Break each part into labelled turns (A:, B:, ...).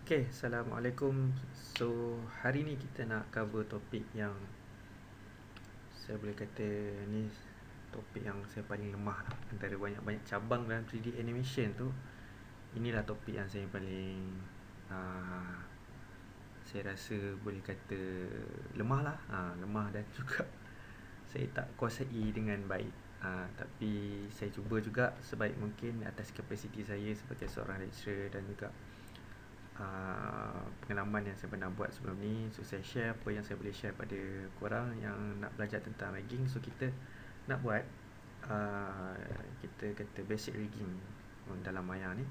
A: Okay, Assalamualaikum. So, hari ni kita nak cover topik yang saya boleh kata ni topik yang saya paling lemah lah. Antara banyak-banyak cabang dalam 3D animation tu, inilah topik yang saya paling saya rasa boleh kata lemah lah. Lemah dan juga saya tak kuasai dengan baik. Tapi saya cuba juga sebaik mungkin atas kapasiti saya sebagai seorang lecturer dan juga pengalaman yang saya pernah buat sebelum ni. So saya share apa yang saya boleh share pada korang yang nak belajar tentang rigging. So kita nak buat kita kata basic rigging dalam Maya ni.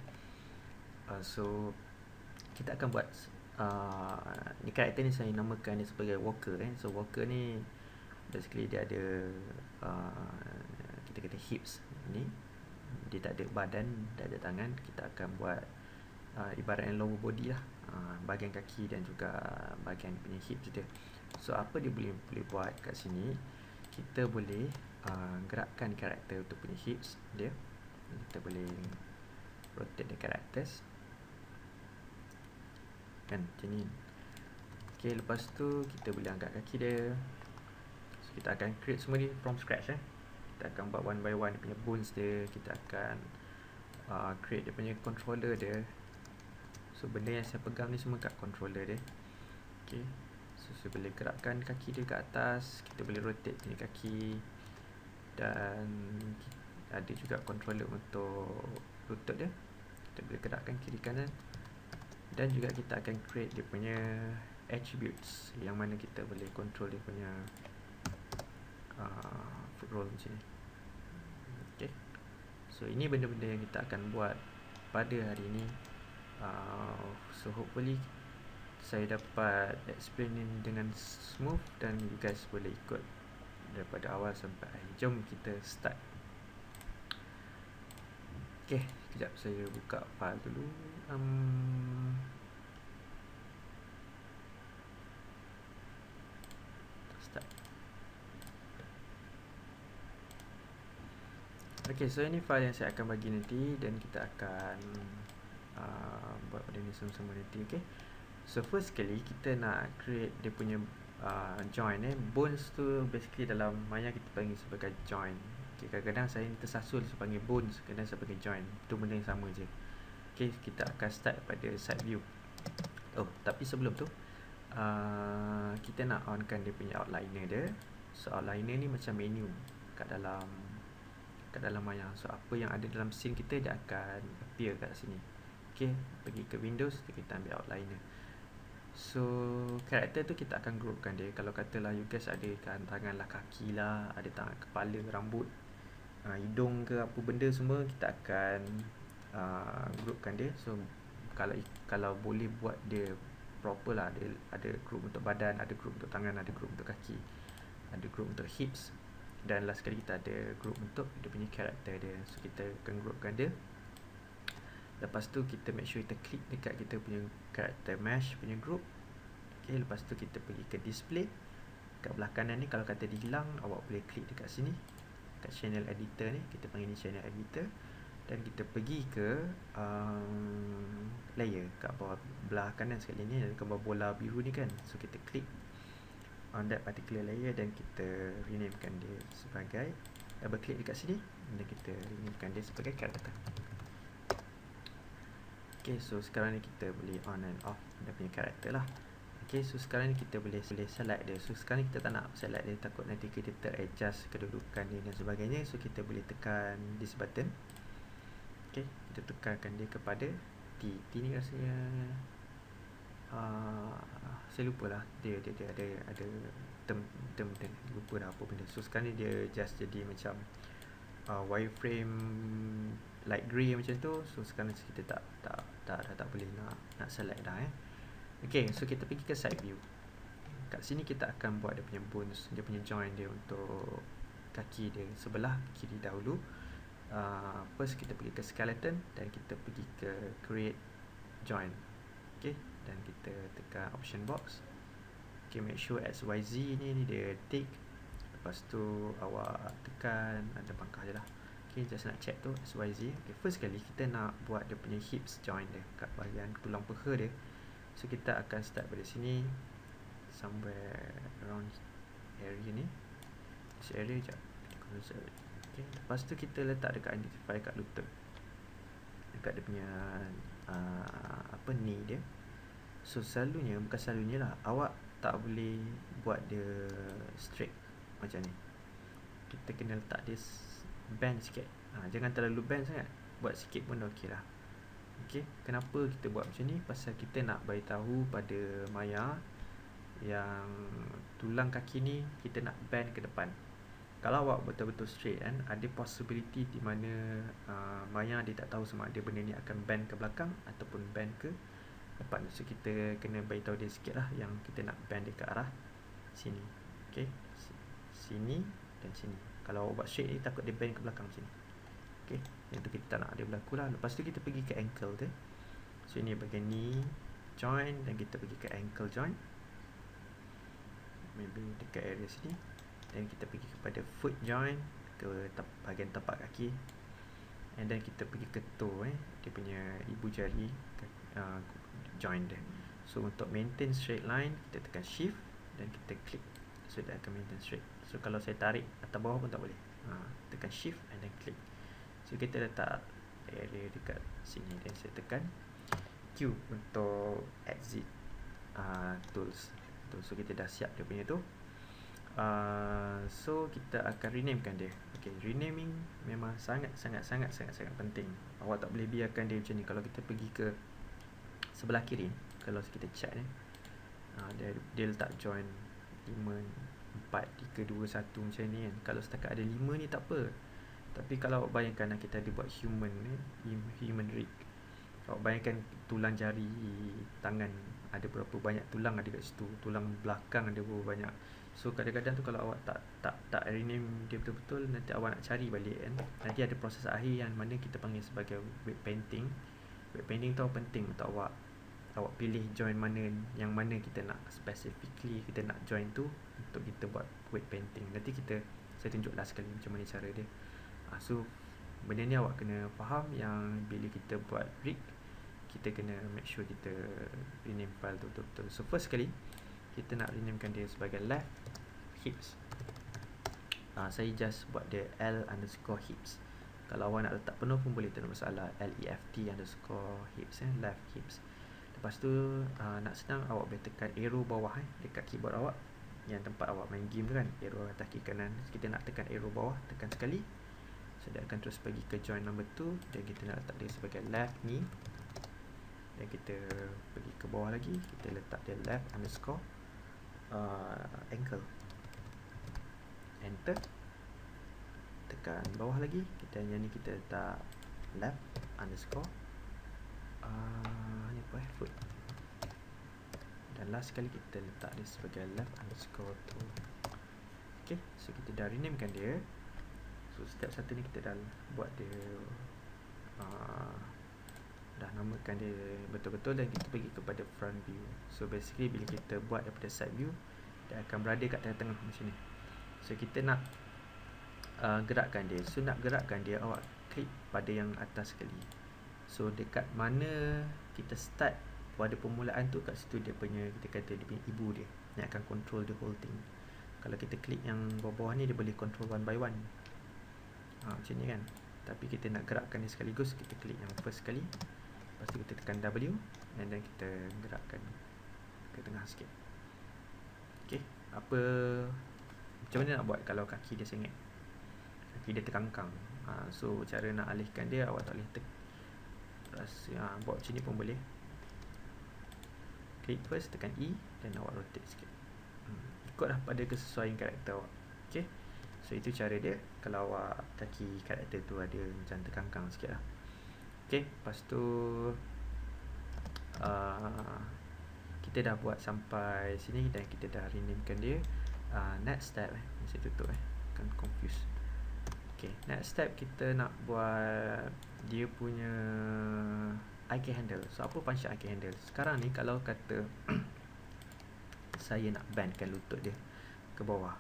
A: So kita akan buat ni karakter ni saya namakan dia sebagai Walker. So Walker ni basically dia ada kita kata hips ni, dia tak ada badan, tak ada tangan. Kita akan buat ibaratnya lower body lah, bahagian kaki dan juga bahagian punya hips dia. So apa dia boleh buat kat sini, kita boleh gerakkan karakter untuk punya hips dia. Kita boleh rotate the characters kan, macam ni. Okay, lepas tu kita boleh angkat kaki dia. So kita akan create semua ni from scratch. Kita akan buat one by one dia punya bones dia. Kita akan create dia punya controller dia. So benda yang saya pegang ni semua kat controller dia. Okay, so saya boleh gerakkan kaki dia ke atas. Kita boleh rotate punya kaki. Dan ada juga controller untuk lutut dia. Kita boleh gerakkan kiri kanan. Dan juga kita akan create dia punya attributes, yang mana kita boleh control dia punya foot roll macam ni. Okay, so ini benda-benda yang kita akan buat pada hari ni. So hopefully saya dapat explain dengan smooth dan you guys boleh ikut daripada awal sampai akhir. Jom kita start. Okay, sekejap saya buka file dulu. Start. Okay, so ini file yang saya akan bagi nanti dan kita akan buat benda ni semua nanti. Okay, so first sekali kita nak create dia punya joint. Bones tu basically dalam Maya kita panggil sebagai joint. Okay, kadang-kadang saya tersasul saya panggil bones, kadang saya panggil joint. Itu benda yang sama je. Okay, kita akan start pada side view. Oh, tapi sebelum tu kita nak onkan dia punya outliner dia. So outliner ni macam menu kat dalam Maya. So apa yang ada dalam scene kita dia akan appear kat sini. Okay, pergi ke Windows, kita ambil outliner. So karakter tu kita akan groupkan dia. Kalau katalah you guys ada tangan lah, kaki lah, ada tangan, kepala, rambut, hidung ke apa benda semua, kita akan groupkan dia. So kalau boleh buat dia proper lah, ada group untuk badan, ada group untuk tangan, ada group untuk kaki, ada group untuk hips, dan last sekali kita ada group untuk dia punya karakter dia. So kita akan groupkan dia. Lepas tu kita make sure kita klik dekat kita punya karakter mesh punya group. Okay, lepas tu kita pergi ke display. Kat belah kanan ni kalau kata dihilang, awak boleh klik dekat sini, kat channel editor ni, kita panggil ni channel editor. Dan kita pergi ke layer kat bawah belah kanan sekali ni, ada gambar bola biru ni kan. So kita klik on that particular layer dan kita renamekan dia sebagai, double klik dekat sini dan kita renamekan dia sebagai karakter. Okay, so sekarang ni kita boleh on and off dia punya karakter lah. Okay, so sekarang ni kita boleh select dia. So sekarang ni kita tak nak select dia, takut nanti kita teradjust kedudukan dia dan sebagainya. So kita boleh tekan this button. Okay, kita tekankan dia kepada T. T ni rasanya saya lupa lah, dia ada term lupa dah apa benda. So sekarang ni dia just jadi macam wireframe light grey macam tu. So sekarang kita tak boleh nak select dah. Okay, so kita pergi ke side view. Kat sini kita akan buat dia punya bones, dia punya joint dia untuk kaki dia sebelah kiri dahulu. First kita pergi ke skeleton dan kita pergi ke create joint. Okay, dan kita tekan option box. Okay, make sure XYZ ni dia tick. Lepas tu awak tekan, ada pangkah je lah. Okay, just nak check tu XYZ. Okay, first sekali kita nak buat dia punya hips joint dia kat bahagian tulang peha dia. So kita akan start dari sini, somewhere around area ni. This area sekejap. Okay. Lepas tu kita letak dekat identify kat lutut, dekat dia punya apa ni dia. So selalunya, bukan selalunya lah, awak tak boleh buat dia straight macam ni. Kita kena letak dia bend sikit. Jangan terlalu bend sangat, buat sikit pun dah okey lah. Okay. Kenapa kita buat macam ni? Pasal kita nak beritahu pada Maya yang tulang kaki ni kita nak bend ke depan. Kalau awak betul-betul straight kan, ada possibility di mana Maya dia tak tahu sama ada benda ni akan bend ke belakang ataupun bend ke depan. So kita kena beritahu dia sikit lah yang kita nak bend dia ke arah sini. Okay, sini dan sini. Kalau awak buat straight ni, takut dia bend ke belakang sini. Okay, yang tu kita tak nak dia berlaku lah. Lepas tu kita pergi ke ankle tu. So ini bahagian ni join, dan kita pergi ke ankle join, maybe dekat area sini. Dan kita pergi kepada foot joint, ke bahagian tapak kaki. And then kita pergi ke toe, dia punya ibu jari joint dia. So untuk maintain straight line, kita tekan shift dan kita klik. So dia akan maintain straight. So kalau saya tarik atas bawah pun tak boleh. Tekan shift and then klik. So kita letak area dekat sini, dan saya tekan Q untuk exit tools. So kita dah siap dia punya tu. So kita akan renamekan dia. Okay, renaming memang sangat penting. Awak tak boleh biarkan dia macam ni. Kalau kita pergi ke sebelah kiri, kalau kita check ni, dia letak join 5, 4, 3, 2, 1 macam ni kan. Kalau setakat ada 5 ni tak apa. Tapi kalau awak bayangkan kita ada buat human rig, awak bayangkan tulang jari tangan ada berapa banyak tulang ada kat situ, tulang belakang ada berapa banyak. So kadang-kadang tu kalau awak tak rename dia betul-betul, nanti awak nak cari balik kan. Nanti ada proses akhir yang mana kita panggil sebagai weight painting. Weight painting tu penting untuk awak pilih joint mana, yang mana kita nak specifically kita nak joint tu untuk kita buat weight painting. Nanti saya tunjuk last sekali macam mana cara dia. So benda ni awak kena faham yang bila kita buat rig, kita kena make sure kita rename file tu betul-betul. So first sekali kita nak renamekan dia sebagai left hips. Saya just buat dia L_hips. Kalau awak nak letak penuh pun boleh, tak ada masalah. LEFT_hips, left hips. Lepas tu nak senang, awak boleh tekan arrow bawah dekat keyboard awak, yang tempat awak main game tu kan, arrow atas kiri kanan. Kita nak tekan arrow bawah, tekan sekali. So dia akan terus pergi ke joint number 2, dan kita nak letak dia sebagai left knee. Dan kita pergi ke bawah lagi, kita letak dia left_ankle. Enter. Tekan bawah lagi, yang ni kita letak left_, ni apa foot. Dan last sekali kita letak dia sebagai left_toe. Okay, so kita dah renamekan dia. So setiap satu ni kita dah buat dia, dah namakan dia betul-betul, dan kita pergi kepada front view. So basically bila kita buat daripada side view, dia akan berada kat tengah-tengah macam ni. So kita nak gerakkan dia. So nak gerakkan dia, awak klik pada yang atas sekali. So dekat mana kita start pada permulaan tu, kat situ dia punya, kita kata dia punya ibu dia yang akan control the whole thing. Kalau kita klik yang bawah-bawah ni, dia boleh control one by one. Macam ni kan. Tapi kita nak gerakkan dia sekaligus, kita klik yang first sekali. Lepas tu kita tekan W, dan then kita gerakkan ke tengah sikit. Okay, macam mana nak buat kalau kaki dia sengit, kaki dia terkangkang. So cara nak alihkan dia, awak tak boleh buat macam ni pun boleh. Klik first, tekan E, dan awak rotate sikit. Ikutlah pada kesesuaian karakter awak. Okay, so itu cara dia kalau awak kaki karakter tu ada macam terkangkang sikit lah. Okay, lepas tu kita dah buat sampai sini, dan kita dah renamekan dia. Next step saya tutup kan confuse. Okay, next step kita nak buat dia punya eye care handle. So apa function eye care handle? Sekarang ni kalau kata saya nak bandkan lutut dia ke bawah,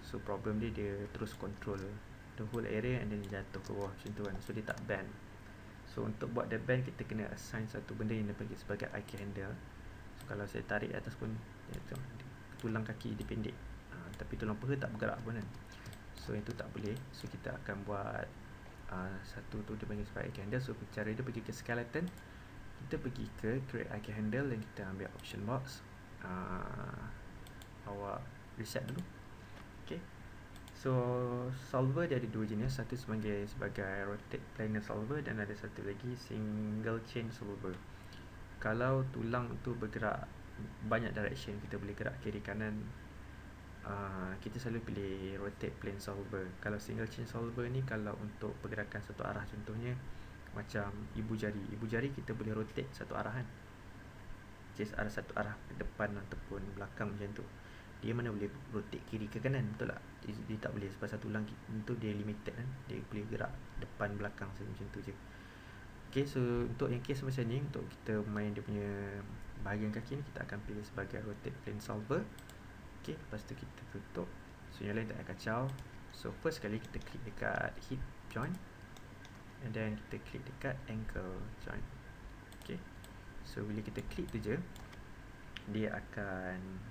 A: so problem dia terus control the whole area, and then dia jatuh ke bawah macam tu kan. So dia tak bend. So untuk buat the band, kita kena assign satu benda yang dipanggil sebagai IK handle. So kalau saya tarik atas pun tulang kaki dia pendek, tapi tulang paha tak bergerak pun kan. So itu tak boleh. So kita akan buat satu tu dia panggil sebagai IK handle. So cara dia pergi ke skeleton, kita pergi ke create IK handle dan kita ambil option box. Awak reset dulu. Okay. So solver dia ada dua jenis, satu sebagai rotate planar solver dan ada satu lagi single chain solver. Kalau tulang tu bergerak banyak direction, kita boleh gerak kiri kanan, kita selalu pilih rotate plane solver. Kalau single chain solver ni kalau untuk pergerakan satu arah, contohnya macam ibu jari kita boleh rotate satu arah kan, just arah satu arah ke depan ataupun belakang macam tu. Dia mana boleh rotate kiri ke kanan, betul tak? Dia tak boleh sebab satu tulang tu dia limited kan, dia boleh gerak depan belakang macam tu je. Okay, so untuk yang case macam ni, untuk kita main dia punya bahagian kaki ni, kita akan pilih sebagai rotate plane solver. Okay, lepas tu kita tutup. So yang lain tak payah kacau. So first kali kita klik dekat hip joint, and then kita klik dekat ankle joint. Okay, so bila kita klik tu je, dia akan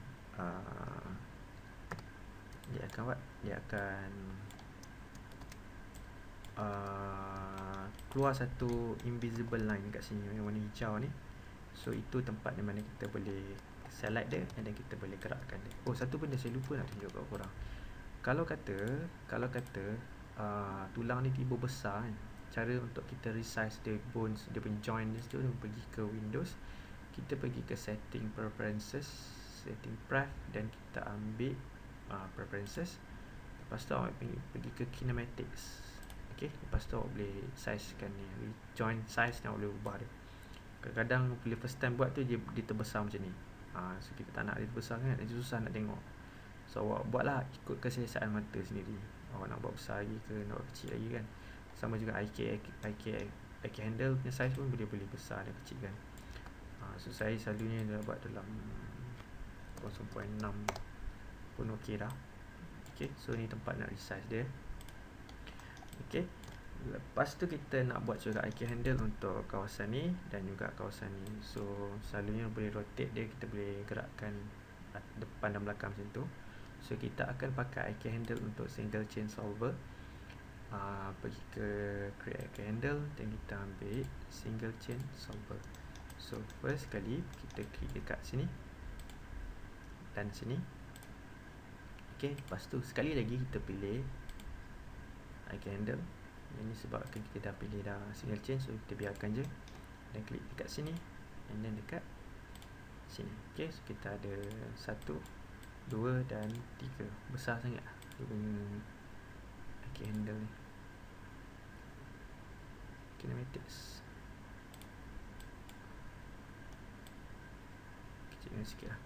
A: keluar satu invisible line kat sini yang warna hijau ni. So itu tempat di mana kita boleh select dia, and then kita boleh gerakkan dia. Oh, satu benda saya lupa nak tunjuk kat korang. Kalau kata tulang ni tiba besar kan, cara untuk kita resize the bones, dia punya joint dia tu, pergi ke Windows, kita pergi ke setting preferences, setting pref, dan kita ambil preferences. Lepas tu awak pergi ke kinematics. Okay, lepas tu awak boleh sizekan ni, joint size ni awak boleh ubah dia. Kadang-kadang bila first time buat tu dia terbesar macam ni. So kita tak nak dia terbesar kan, dia susah nak tengok. So awak buatlah ikut keselesaan mata sendiri. Awak nak buat besar lagi ke, nak buat kecil lagi kan. Sama juga IK handle punya size pun boleh besar dan kecil kan. So saya selalunya dah buat dalam 0.6 pun okey dah. Okay, so ni tempat nak resize dia. Okay, lepas tu kita nak buat juga IK handle untuk kawasan ni dan juga kawasan ni. So selalunya boleh rotate dia, kita boleh gerakkan depan dan belakang macam tu. So kita akan pakai IK handle untuk single chain solver. Pergi ke create IK handle dan kita ambil single chain solver. So first kali kita klik dekat sini dan sini. Okay, lepas tu sekali lagi kita pilih IK handle. Ini sebabkan kita dah pilih dah single chain, so kita biarkan je dan klik dekat sini and then dekat sini. Okay, so kita ada 1, 2 dan 3. Besar sangat dia punya IK handle ni. Kinematics kecilkan sikit lah.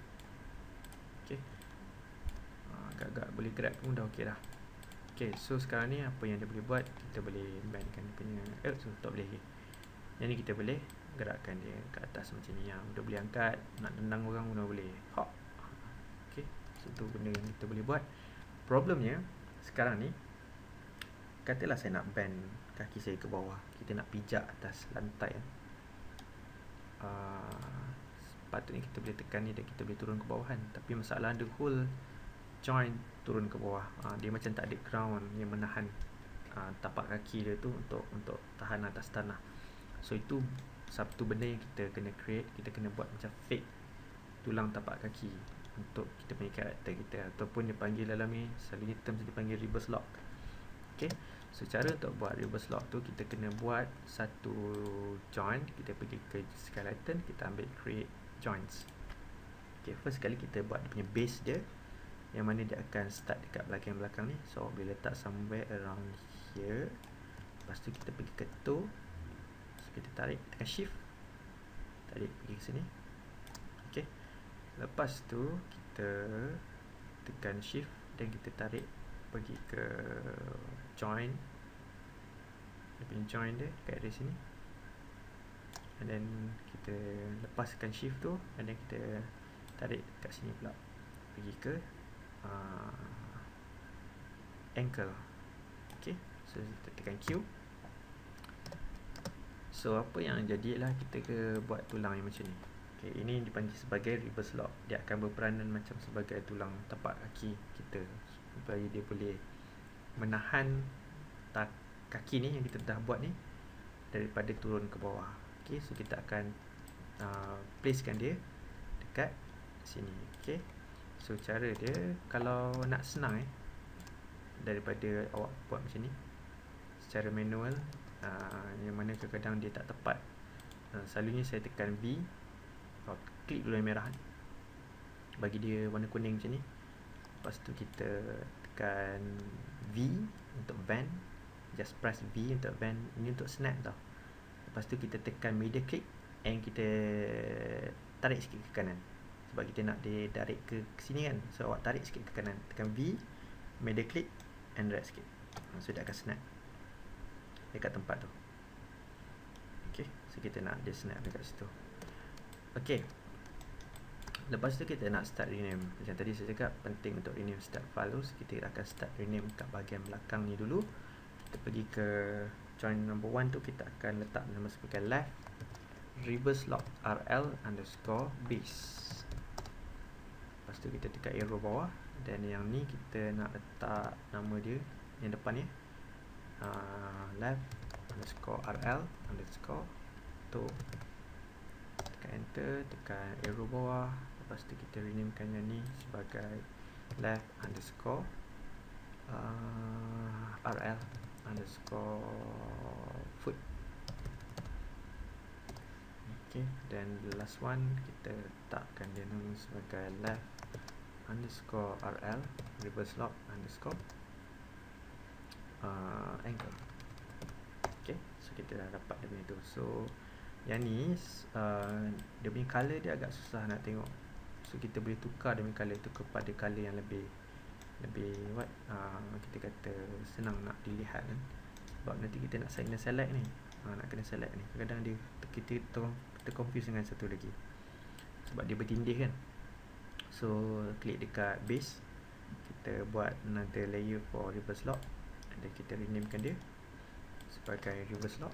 A: Okay, agak-agak boleh gerak pun dah okey dah. Okay, so sekarang ni apa yang dia boleh buat, kita boleh bandkan dia punya tak boleh lagi. Yang ni kita boleh gerakkan dia ke atas macam ni, yang dia boleh angkat, nak tendang orang pun dah boleh. Hop. Okay, so tu benda yang kita boleh buat. Problemnya sekarang ni, katalah saya nak bend kaki saya ke bawah, kita nak pijak atas lantai kan. Sepatutnya kita boleh tekan ni dan kita boleh turun ke bawah kan. Tapi masalah the whole joint turun ke bawah. Dia macam tak ada ground yang menahan tapak kaki dia tu untuk tahan atas tanah. So itu satu benda yang kita kena create. Kita kena buat macam fake tulang tapak kaki untuk kita punya karakter kita, ataupun dia panggil dalam ni, selalunya term dia panggil reverse lock. Okay, so cara untuk buat reverse lock tu, kita kena buat satu joint. Kita pergi ke skeleton, kita ambil create joints. Okay, first kali kita buat dia punya base dia, yang mana dia akan start dekat belakang-belakang ni. So boleh letak somewhere around here. Lepas tu kita pergi ke toe. So kita tarik, tekan shift, tarik pergi ke sini. Okay, lepas tu kita tekan shift dan kita tarik pergi ke join, dia punya join dia kat dari sini. And then kita lepaskan shift tu, and then kita tarik kat sini pula pergi ke ankle. Okay, so kita tekan Q. So apa yang jadi lah kita buat tulang yang macam ni. Okay, ini dipanggil sebagai reverse lock. Dia akan berperanan macam sebagai tulang tapak kaki kita, supaya dia boleh menahan kaki ni yang kita dah buat ni daripada turun ke bawah. Okay, so kita akan placekan dia dekat sini. Okay, so cara dia kalau nak senang daripada awak buat macam ni secara manual, yang mana kadang-kadang dia tak tepat, selalunya saya tekan V, klik dulu yang merah bagi dia warna kuning macam ni. Lepas tu kita tekan V untuk bend, just press V untuk bend. Ini untuk snap tau. Lepas tu kita tekan media click and kita tarik sikit ke kanan, sebab kita nak dia tarik ke sini kan. So awak tarik sikit ke kanan, tekan V, media click and drag sikit, so dia akan snap dekat tempat tu. Okay, so kita nak dia snap dekat situ. Okay, lepas tu kita nak start rename. Macam tadi saya cakap penting untuk rename start file tu. Kita akan start rename kat bahagian belakang ni dulu. Kita pergi ke join number 1 tu, kita akan letak nama sebagai left reverse lock rl underscore base. Lepas tu kita tekan arrow bawah, dan yang ni kita nak letak nama dia yang depan ni, left underscore rl underscore tu. Tekan enter, tekan arrow bawah. Lepas tu kita renamekan yang ni sebagai left underscore rl underscore foot. Okay, dan the last one kita letakkan dia nama sebagai left underscore rl reverse lock underscore ankle. Okay, so kita dah dapat dia punya tu. So yang ni dia punya colour dia agak susah nak tengok, so kita boleh tukar dia punya colour tu kepada colour yang lebih kita kata senang nak dilihat kan. Sebab nanti kita nak select ni, nak kena select ni, kadang-kadang kita terconfuse dengan satu lagi sebab dia bertindih kan. So klik dekat base, kita buat another layer for reverse lock, dan kita renamekan dia sebagai reverse lock.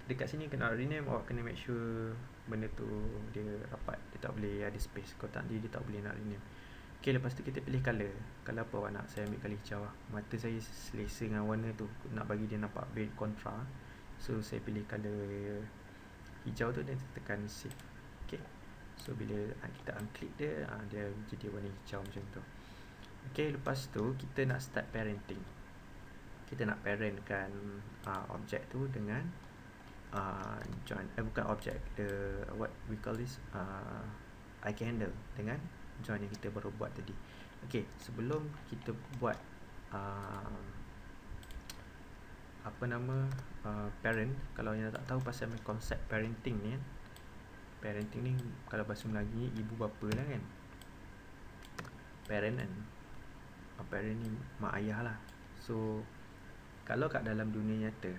A: Dekat sini kena rename, awak kena make sure benda tu dia rapat, dia tak boleh ada space. Kalau tak, dia tak boleh nak rename. Ok, lepas tu kita pilih colour. Colour apa awak nak? Saya ambil colour hijau lah. Mata saya selesa dengan warna tu, nak bagi dia nampak bit kontra. So saya pilih colour hijau tu dan tekan save. Ok, so bila kita unclick dia, dia jadi warna hijau macam tu. Ok, lepas tu kita nak start parenting. Kita nak parentkan objek tu dengan join, bukan objek, what we call this, icon handle dengan join yang kita baru buat tadi. Ok, sebelum kita buat parent, kalau yang tak tahu pasal konsep parenting ni kan, parenting ni kalau bahasa Melayu ni ibu bapa lah kan. Parent kan, parent ni mak ayah lah. So kalau kat dalam dunia nyata,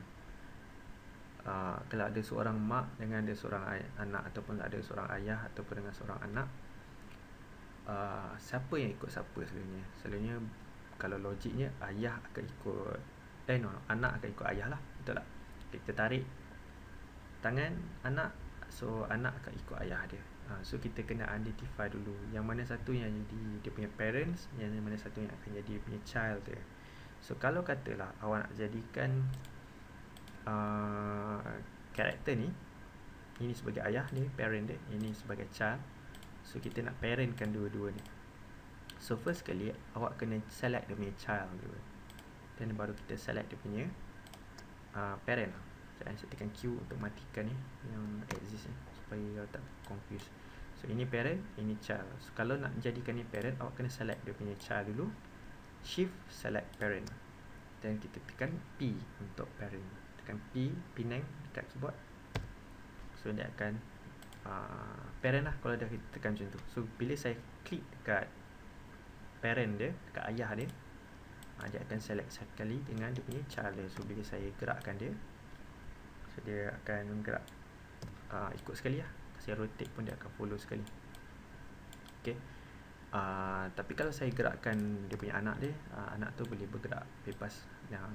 A: kalau ada seorang mak dengan ada seorang anak, ataupun ada seorang ayah ataupun dengan seorang anak, siapa yang ikut siapa selalunya? Selalunya kalau logiknya ayah akan ikut anak akan ikut ayah lah, betul tak? Kita tarik tangan anak, so anak akan ikut ayah dia. So kita kena identify dulu yang mana satu yang jadi dia punya parents, yang mana satu yang akan jadi dia punya child dia. So kalau katalah awak nak jadikan karakter ni, ini sebagai ayah ni, parent dia, ini sebagai child. So kita nak parentkan dua-dua ni. So first kali awak kena select dia punya child dulu, dan baru kita select dia punya parent. Saya tekan Q untuk matikan ni yang exist ni, supaya awak tak confuse. So ini parent, ini child. So kalau nak jadikan ni parent, awak kena select dia punya child dulu, shift select parent, dan kita tekan P untuk parent. Tekan Penang dekat keyboard. So dia akan parent lah kalau dah kita tekan macam tu. So bila saya klik dekat parent dia, dekat ayah dia, dia akan select sekali dengan dia punya child dia. So bila saya gerakkan dia, so dia akan gerak ikut sekali lah. Saya rotate pun dia akan follow sekali. Okay, Tapi kalau saya gerakkan dia punya anak dia, anak tu boleh bergerak bebas.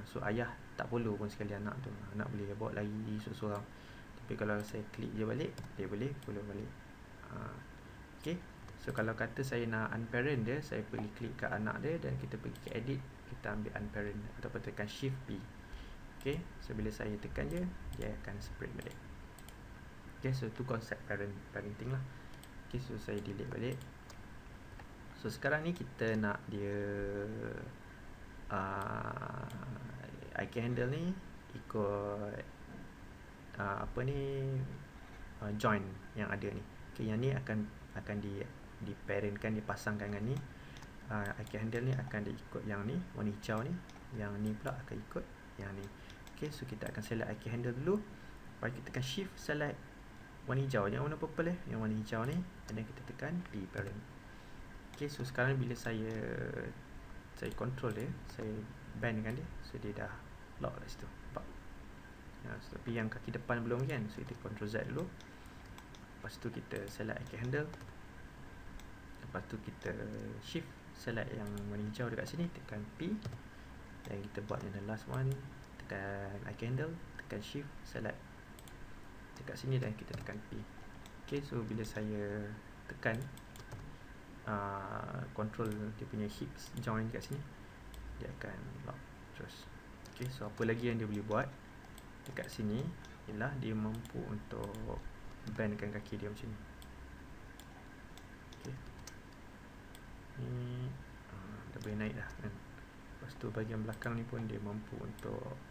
A: So ayah tak follow pun sekali anak tu. Anak boleh bawa lari seorang-seorang. Tapi kalau saya klik je balik, dia boleh follow balik. Okay. So kalau kata saya nak unparent dia, saya pergi klik kat anak dia dan kita pergi ke edit, kita ambil unparent ataupun tekan shift P. Okay. So bila saya tekan je, dia akan spread balik. Okay. So tu konsep parenting lah. Okay. So saya delete balik. So sekarang ni kita nak dia IK handle ni ikut join yang ada ni. Okay, yang ni akan di parentkan, dipasangkan dengan ni. IK handle ni akan diikut yang ni, warna hijau ni. Yang ni pula akan ikut yang ni. Okay, so kita akan select IK handle dulu. Lepas kita tekan shift select warna hijau, yang warna purple yang warna hijau ni, dan kita tekan P parent. Okay, so sekarang bila saya control dia, saya band dengan dia, so dia dah lock kat situ. Nampak? Tapi yang kaki depan belum kan, so kita control Z dulu. Lepas tu kita select IK handle. Lepas tu kita shift select yang warna hijau dekat sini, tekan P. Dan kita buat yang the last one, tekan IK handle, tekan shift select dekat sini dan kita tekan P. Okay, so bila saya tekan control dia punya hips join kat sini, dia akan lock terus. Okay, so apa lagi yang dia boleh buat dekat sini ialah dia mampu untuk bendkan kaki dia macam ni. Okay, ni dah boleh naik dah kan. Lepas tu bahagian belakang ni pun dia mampu untuk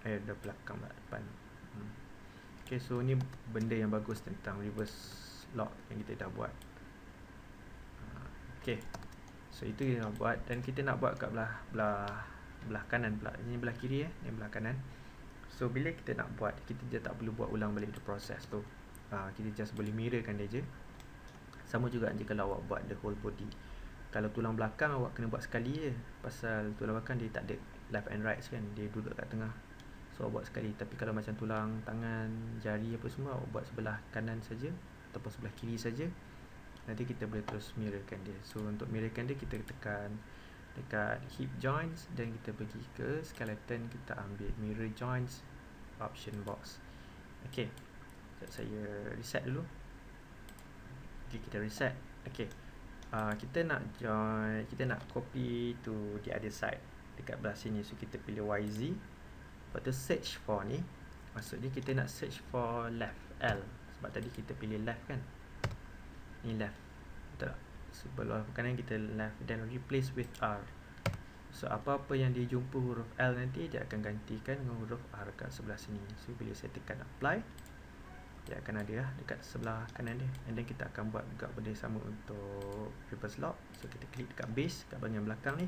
A: dah belakang pula depan. Okay, so ni benda yang bagus tentang reverse lock yang kita dah buat. Okay, so itu yang nak buat, dan kita nak buat kat belah kanan pula. Ini belah kiri ni belah kanan. So bila kita nak buat, kita je tak perlu buat ulang balik the proses tu. Kita just boleh mirrorkan dia je. Sama juga je kalau awak buat the whole body. Kalau tulang belakang awak kena buat sekali je, pasal tulang belakang dia tak ada left and right kan, dia duduk kat tengah. So awak buat sekali. Tapi kalau macam tulang tangan, jari apa semua, awak buat sebelah kanan saja ataupun sebelah kiri saja. Nanti kita boleh terus mirrorkan dia. So untuk mirrorkan dia, kita tekan dekat hip joints dan kita pergi ke skeleton, kita ambil mirror joints option box. Okay, saya reset dulu. Okay, kita reset. Okay, kita nak join, kita nak copy to the other side dekat belah sini. So kita pilih YZ. Lepas tu search for ni, maksudnya kita nak search for left L, sebab tadi kita pilih left kan. Ni left, betul tak? Sebelah kanan kita left, dan replace with R. So apa-apa yang dia jumpa huruf L nanti, dia akan gantikan dengan huruf R kat sebelah sini. So bila saya tekan apply, dia akan ada lah dekat sebelah kanan dia. And then kita akan buat juga benda sama untuk reverse lock. So kita klik dekat base, kat bahagian belakang ni,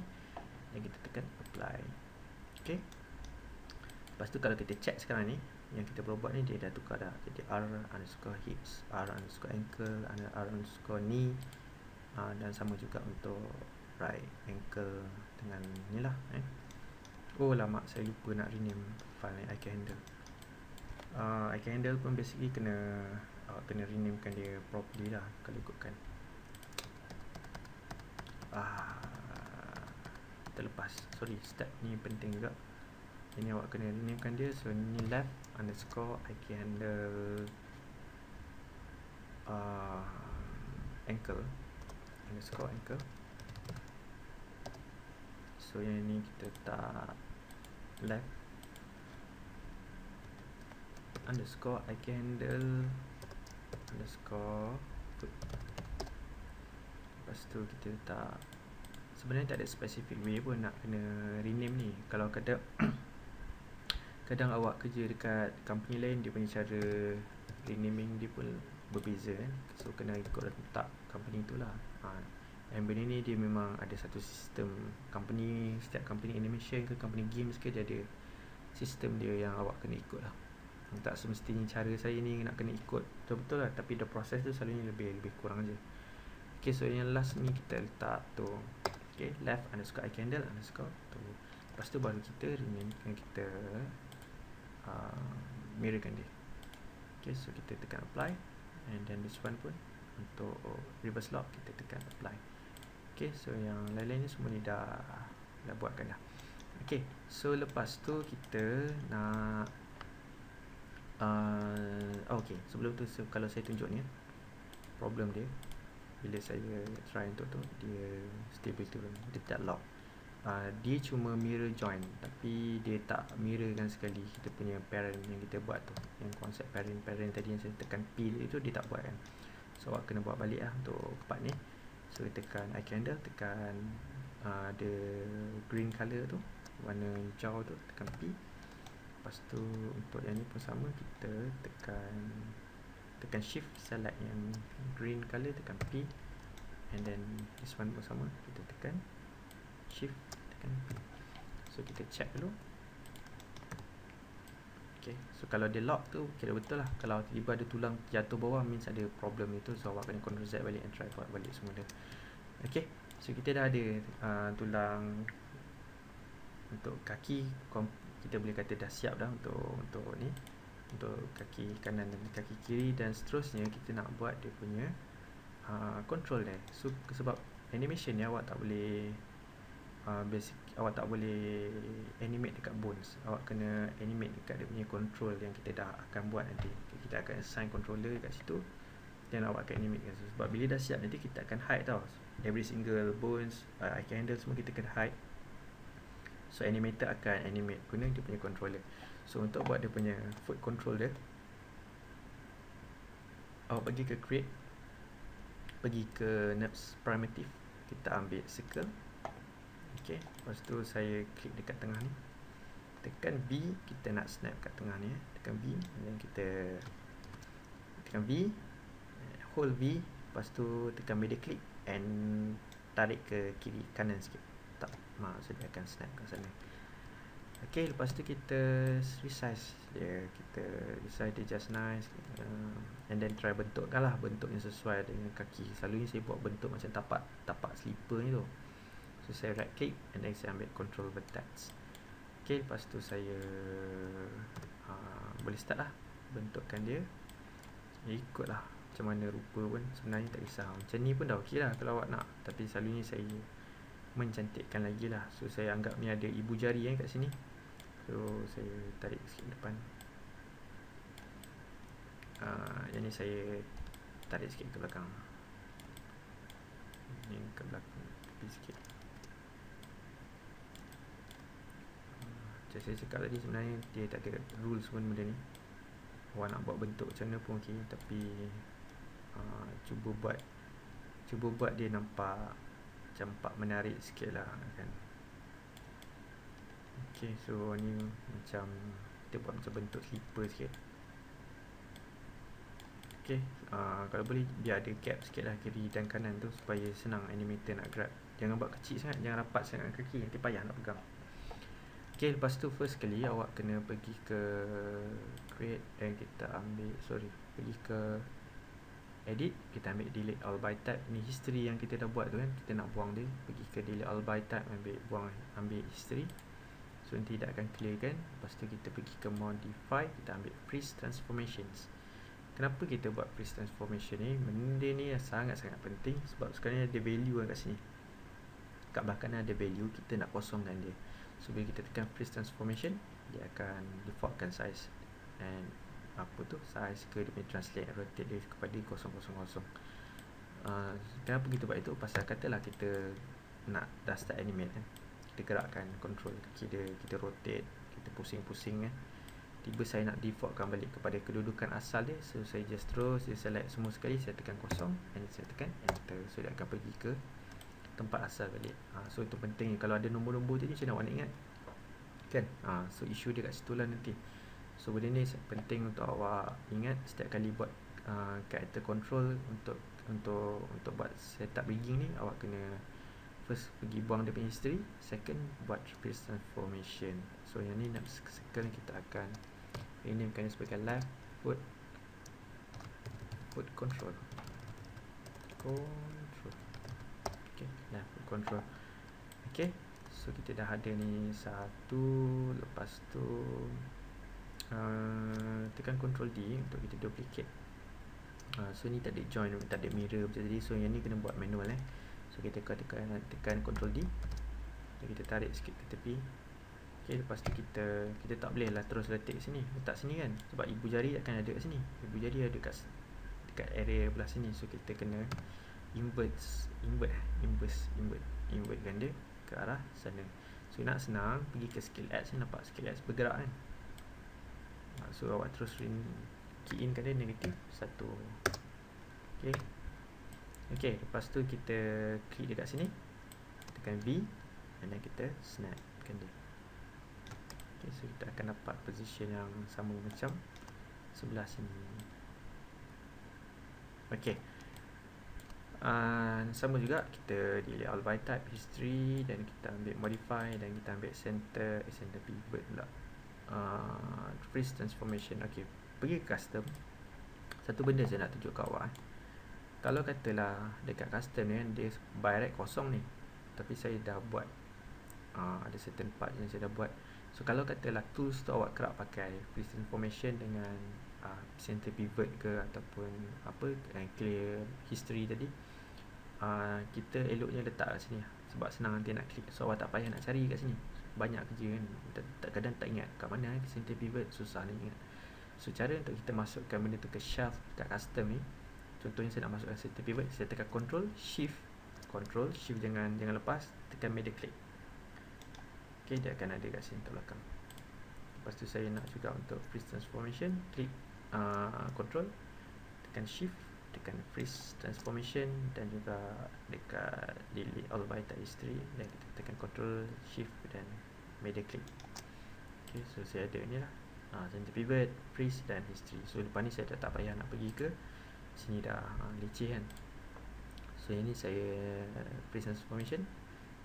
A: dan kita tekan apply. Okay, lepas tu kalau kita check sekarang ni, yang kita perlu buat ni, dia dah tukar dah. Jadi R_hips, R_ankle, R_knee, dan sama juga untuk right ankle dengan ni lah. Oh lama, saya lupa nak rename file ni, IK handle. IK handle pun basically kena renamekan dia properly lah kalau ikutkan. Terlepas, sorry, step ni penting juga. Ini awak kena renamekan dia. So ni left underscore IK handle ankle underscore ankle. So yang ni kita letak left underscore IK handle underscore foot. Lepas tu kita letak, sebenarnya tak ada specific way pun nak kena rename ni. Kalau kadang awak kerja dekat company lain, dia punya cara renaming dia pun berbeza kan. So kena ikut letak company tu lah. Dan benda ni dia memang ada satu sistem company, setiap company animation ke company games ke, dia ada sistem dia yang awak kena ikut lah. Tak semestinya cara saya ni nak kena ikut betul-betul lah, tapi the process tu selalunya lebih kurang je. Okay, so yang last ni kita letak tu, okay, left underscore IK handle underscore tu. Lepas tu baru kita rename, kita mirrorkan dia. Okay, so kita tekan apply, and then this one pun untuk reverse lock kita tekan apply. Okay, so yang lain-lain ni semua ni dah buatkan dah. Okay, so lepas tu kita nak okay, sebelum tu kalau saya tunjuk ni problem dia bila saya try untuk tu, dia stable turun, dia tak lock. Dia cuma mirror join, tapi dia tak mirrorkan sekali kita punya parent yang kita buat tu, yang konsep parent tadi yang saya tekan P itu dia tak buat kan. So awak kena buat balik lah untuk part ni. So tekan icon candle, tekan the green color tu, warna hijau tu, tekan P. Lepas tu untuk yang ni pun sama, kita tekan shift, select yang green color, tekan P. And then this one pun sama, kita tekan shift, tekan P. So kita check dulu. Okay, so kalau dia lock tu kira betul lah. Kalau tiba-tiba ada tulang jatuh bawah, means ada problem itu. So awak kena Ctrl Z balik and try buat balik semula. Okay, so kita dah ada tulang untuk kaki, kita boleh kata dah siap dah untuk ni, untuk kaki kanan dan kaki kiri. Dan seterusnya kita nak buat dia punya control dia. So sebab animation ni awak tak boleh awak tak boleh animate dekat bones, awak kena animate dekat dia punya control yang kita dah akan buat nanti. Kita akan assign controller kat situ, dan awak akan animate kan. Sebab bila dah siap nanti kita akan hide tau, every single bones, icon handle semua kita kena hide. So animator akan animate guna dia punya controller. So untuk buat dia punya foot control dia, awak pergi ke create, pergi ke NURBS primitive, kita ambil circle. Okay, lepas tu saya klik dekat tengah ni, tekan V, kita nak snap kat tengah ni, tekan V, dan kita tekan V, hold V, lepas tu tekan middle click and tarik ke kiri kanan sikit, tak, maksud dia akan snap kat sana. Okay, lepas tu kita resize dia, kita resize dia just nice, and then try bentukkan lah bentuk yang sesuai dengan kaki. Selalunya saya buat bentuk macam tapak slipper ni tu. So saya right click and then saya ambil control vertex. Okay, lepas tu saya boleh start lah bentukkan dia. Ikut lah macam mana rupa pun, sebenarnya tak kisah. Macam ni pun dah ok lah kalau awak nak, tapi selalunya saya mencantikkan lagi lah. So saya anggap ni ada ibu jari kat sini, so saya tarik sikit depan. Yang ni saya tarik sikit ke belakang, ni ke belakang tepi sikit. Macam saya cakap tadi, sebenarnya dia tak ada rules pun benda ni. Awak nak buat bentuk macam mana pun ok, tapi cuba buat dia nampak menarik sikit lah kan. Ok, so ni macam kita buat macam bentuk slipper sikit. Ok, kalau boleh biar ada gap sikit lah kiri dan kanan tu, supaya senang animator nak grab. Jangan buat kecil sangat, jangan rapat sangat kaki, nanti payah nak pegang. Ok, lepas tu first kali awak kena pergi ke create, dan kita ambil, pergi ke edit, kita ambil delete all by type. Ni history yang kita dah buat tu kan, kita nak buang dia, pergi ke delete all by type, ambil history. So nanti tidak akan clear kan. Lepas tu kita pergi ke modify, kita ambil freeze transformations. Kenapa kita buat freeze transformation ni? Benda ni sangat-sangat penting, sebab sekarang ada value kat sini, kat belakang ada value, kita nak kosongkan dia. So bila kita tekan freeze transformation, dia akan defaultkan size, and size ke dia punya translate, rotate dia kepada 000. Kenapa kita buat itu? Pasal katalah kita nak dah start animate kan, kita gerakkan control kaki dia, kita rotate, kita pusing-pusing kan, tiba saya nak defaultkan balik kepada kedudukan asal dia. So saya just terus, saya select semua sekali, saya tekan kosong, and saya tekan enter. So dia akan pergi ke tempat asal balik. So itu penting. Kalau ada nombor-nombor tadi, macam mana awak nak ingat kan? So isu dia kat situ lah nanti. So benda ni penting untuk awak ingat setiap kali buat character control. Untuk buat setup rigging ni, awak kena first pergi buang dia punya history, second buat freeze transformation. So yang ni second kita akan renamekan sebagai left foot control. Okay, left foot control. Okay, so kita dah ada ni satu. Lepas tu tekan Ctrl D untuk kita duplicate. So ni tak ada join, tak ada mirror macam tadi. So yang ni kena buat manual So So kita tekan Ctrl D. So kita tarik sikit ke tepi. Okay, lepas tu kita tak boleh lah terus letak sini, letak sini kan, sebab ibu jari takkan ada kat sini. Ibu jari ada dekat area belah sini. So kita kena invertkan dia ke arah sana. So nak senang, pergi ke skill X ni, nampak skill X bergerak kan. So awak terus key in kan dia negatif 1. Okay, lepas tu kita klik dekat sini, tekan V, dan kita snapkan dia. Okay, so kita akan dapat position yang sama macam sebelah sini. Okay, sama juga kita delete all by type, history, dan kita ambil modify, dan kita ambil center pivot pula, freeze transformation. Okay, pergi ke custom. Satu benda saya nak tunjuk kat awak. Kalau katalah dekat custom ni kan, dia by right kosong ni, tapi saya dah buat ada certain part yang saya dah buat. So kalau katalah tools tu awak kerap pakai freeze transformation dengan center pivot ke, ataupun apa, clear history tadi, kita eloknya letak kat sini, sebab senang nanti nak klik. So awak tak payah nak cari kat sini, banyak kerja kan, kadang tak ingat kat mana center pivot, susah nak ingat. So cara untuk kita masukkan benda tu ke shelf kat custom ni, contohnya saya nak masukkan center pivot, saya tekan Ctrl Shift, jangan lepas, tekan middle click. Okay, dia akan ada kat sini belakang. Lepas tu saya nak juga untuk freeze transformation, klik Ctrl, tekan Shift, tekan freeze transformation, dan juga dekat delete all by type history, dan kita tekan Ctrl Shift dan middle click. Okay, so saya ada ni lah, center pivot, freeze dan history. So lepas ni saya dah tak payah nak pergi ke sini dah, leceh kan. So yang ni saya freeze transformation,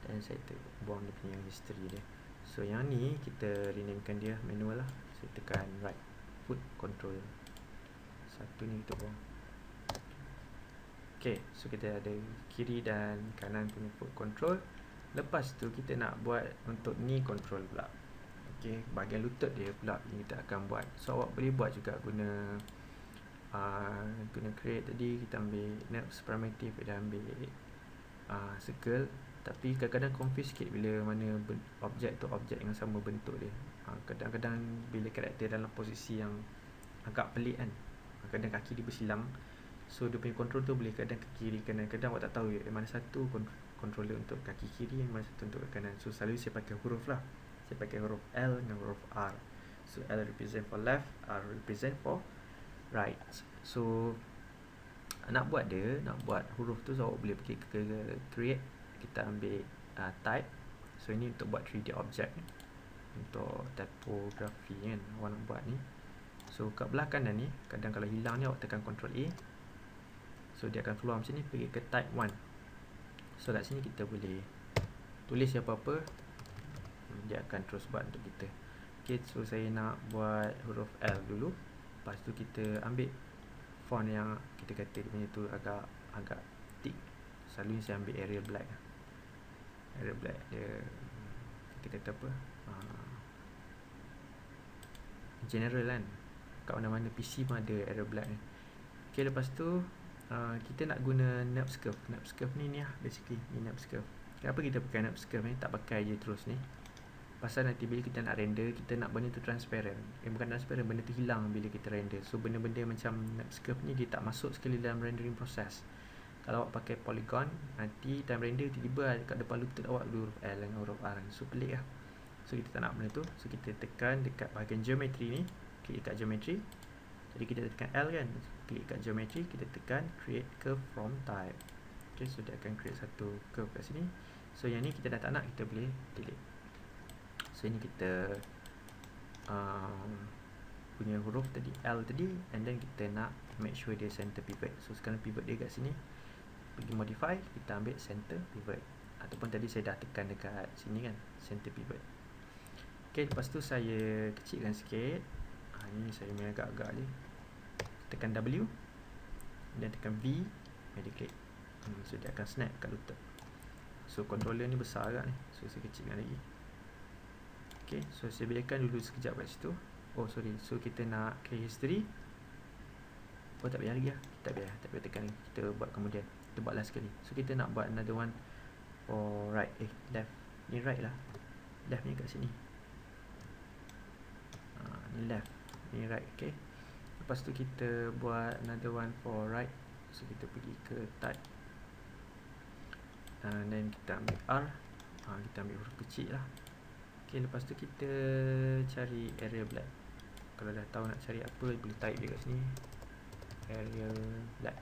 A: dan saya buang dia punya history dia. So yang ni kita renamekan dia manual lah. Saya tekan right foot control, satu ni kita buang. Okay, so kita ada kiri dan kanan punya foot control. Lepas tu kita nak buat untuk knee control pula. Okay, bahagian lutut dia pula yang kita akan buat. So awak boleh buat juga guna create tadi, kita ambil nerves primitive dan ambil circle. Tapi kadang-kadang confuse sikit bila mana objek tu objek yang sama bentuk dia. Kadang-kadang bila karakter dalam posisi yang agak pelik kan, kadang kaki dia bersilang. So dia punya control tu boleh kadang ke kiri kanan, kadang awak tak tahu yang mana satu controller untuk kaki kiri, yang mana satu untuk kanan. So selalu saya pakai huruf lah, saya pakai huruf L dengan huruf R. So L represent for left, R represent for right. So nak buat huruf tu, so awak boleh pergi ke create, kita ambil type. So ini untuk buat 3D object ni, untuk typography kan awak nak buat ni. So kat belah kanan ni, kadang kalau hilang ni awak tekan Ctrl A, so dia akan keluar macam ni, pergi ke type 1. So kat sini kita boleh tulis apa-apa, dia akan terus buat untuk kita. Okay, so saya nak buat huruf L dulu. Lepas tu kita ambil font yang kita kata dia punya tu agak thick. Selalunya saya ambil Arial Black. Arial Black dia, kita kata apa, general kan, kat mana-mana PC pun ada Arial Black ni. Okay, lepas tu kita nak guna NURBS curve. NURBS curve ni lah basically, ni NURBS curve. Kenapa kita pakai NURBS curve ni, tak pakai je terus ni? Pasal nanti bila kita nak render, kita nak benda tu transparent. Bukan transparent, benda tu hilang bila kita render. So benda-benda macam NURBS curve ni, dia tak masuk sekali dalam rendering proses. Kalau awak pakai polygon, nanti time render tiba-tiba kat depan lutut awak ada huruf L dengan huruf R. So pelik lah. So kita tak nak benda tu. So kita tekan dekat bahagian geometry ni, klik dekat geometry. Jadi kita tekan L kan, klik kat geometry, kita tekan create curve from type. Okay, so dia akan create satu curve kat sini. So yang ni kita dah tak nak, kita boleh delete. So ini kita punya huruf tadi, L tadi, and then kita nak make sure dia center pivot. So sekarang pivot dia kat sini, pergi modify, kita ambil center pivot, ataupun tadi saya dah tekan dekat sini kan, center pivot. Okay, lepas tu saya kecilkan sikit. Ini saya main agak-agak je. Tekan W, dan tekan V, middle click. So dia akan snap kat lutut. So controller ni besar agak ni, so saya kecilkan lagi. Okay, so saya biarkan dulu sekejap kat situ. Oh sorry, so kita nak clear history. Oh tak payah lagi lah, tak payah tekan lagi, kita buat kemudian. kita buat last sekali. So kita nak buat another one for right, left. Ni right lah, left ni kat sini. Ni left, ni right. Okay, lepas tu kita buat another one for right. So kita pergi ke type, then kita ambil R, kita ambil huruf kecil lah. Okay, lepas tu kita cari area black. Kalau dah tahu nak cari apa, boleh type je kat sini, area black.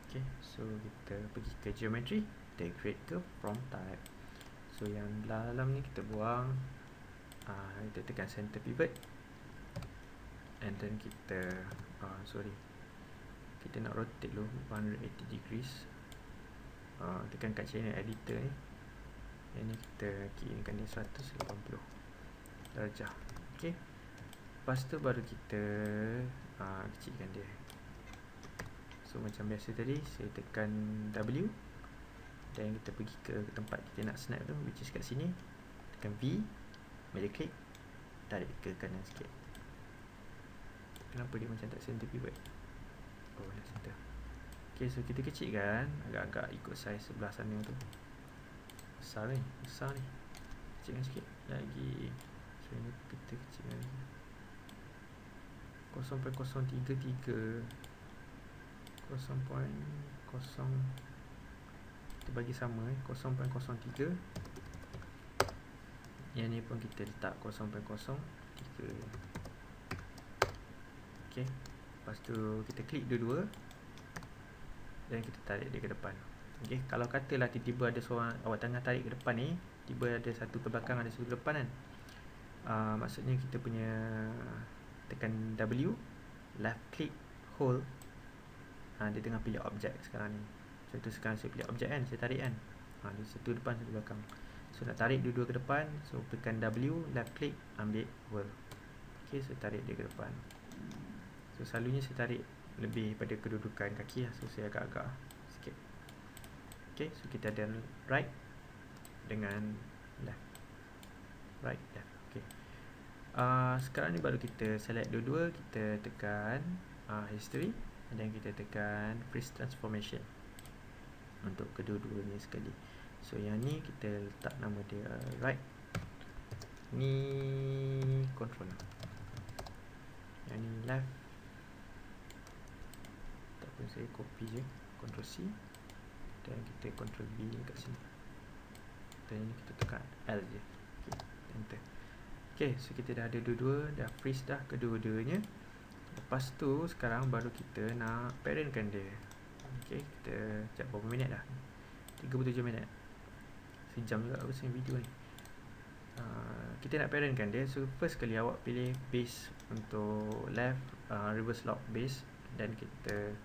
A: Okay, so kita pergi ke geometry, kita create curve from type. So yang dalam ni kita buang, kita tekan center pivot, and then kita kita nak rotate dulu 180 degrees. Tekan kat channel editor ni, yang ni kita kirikan dia 180 darjah. Okay, lepas tu baru kita kecilkan dia. So macam biasa tadi, saya tekan W, dan kita pergi ke tempat kita nak snap tu, which is kat sini. Tekan V, middle click, tarik ke kanan sikit. Kenapa dia macam tak center pivot? Oh, dah center. Okay, so kita kecilkan agak-agak ikut size sebelah sana tu. Besar ni, kecilkan sikit lagi. So ini kita kecilkan lagi 0.033, 0.0, kita bagi sama 0.03. Yang ni pun kita letak 0.03. Okay, lepas tu kita klik dua-dua dan kita tarik dia ke depan. Okay, kalau katalah tiba-tiba ada seorang awak tengah tarik ke depan ni, tiba ada satu ke belakang, ada satu ke depan kan, maksudnya kita punya tekan W, left click, hold, dia tengah pilih objek sekarang ni. So itu sekarang saya pilih objek kan, saya tarik kan, dia satu depan satu belakang. So nak tarik dua-dua ke depan, so tekan W, left click, ambil hold. Okay, so tarik dia ke depan. So selalunya saya tarik lebih pada kedudukan kaki lah, so saya agak-agak sikit. Okay, so kita ada right dengan left, right, left. Okay, sekarang ni baru kita select dua-dua, kita tekan history, dan kita tekan freeze transformation untuk kedua-duanya sekali. So yang ni kita letak nama dia right, ni control, yang ni left. Ataupun saya copy je, Ctrl C, dan kita Ctrl V kat sini, dan ini kita tekan L je. Okay, enter. Okay, so kita dah ada dua-dua, dah freeze dah kedua-duanya. Lepas tu sekarang baru kita nak parentkan dia. Okay, kita cek berapa minit dah, 37 minit, sejam juga aku send video ni. Kita nak parentkan dia. So first kali awak pilih base untuk left, reverse lock base, dan kita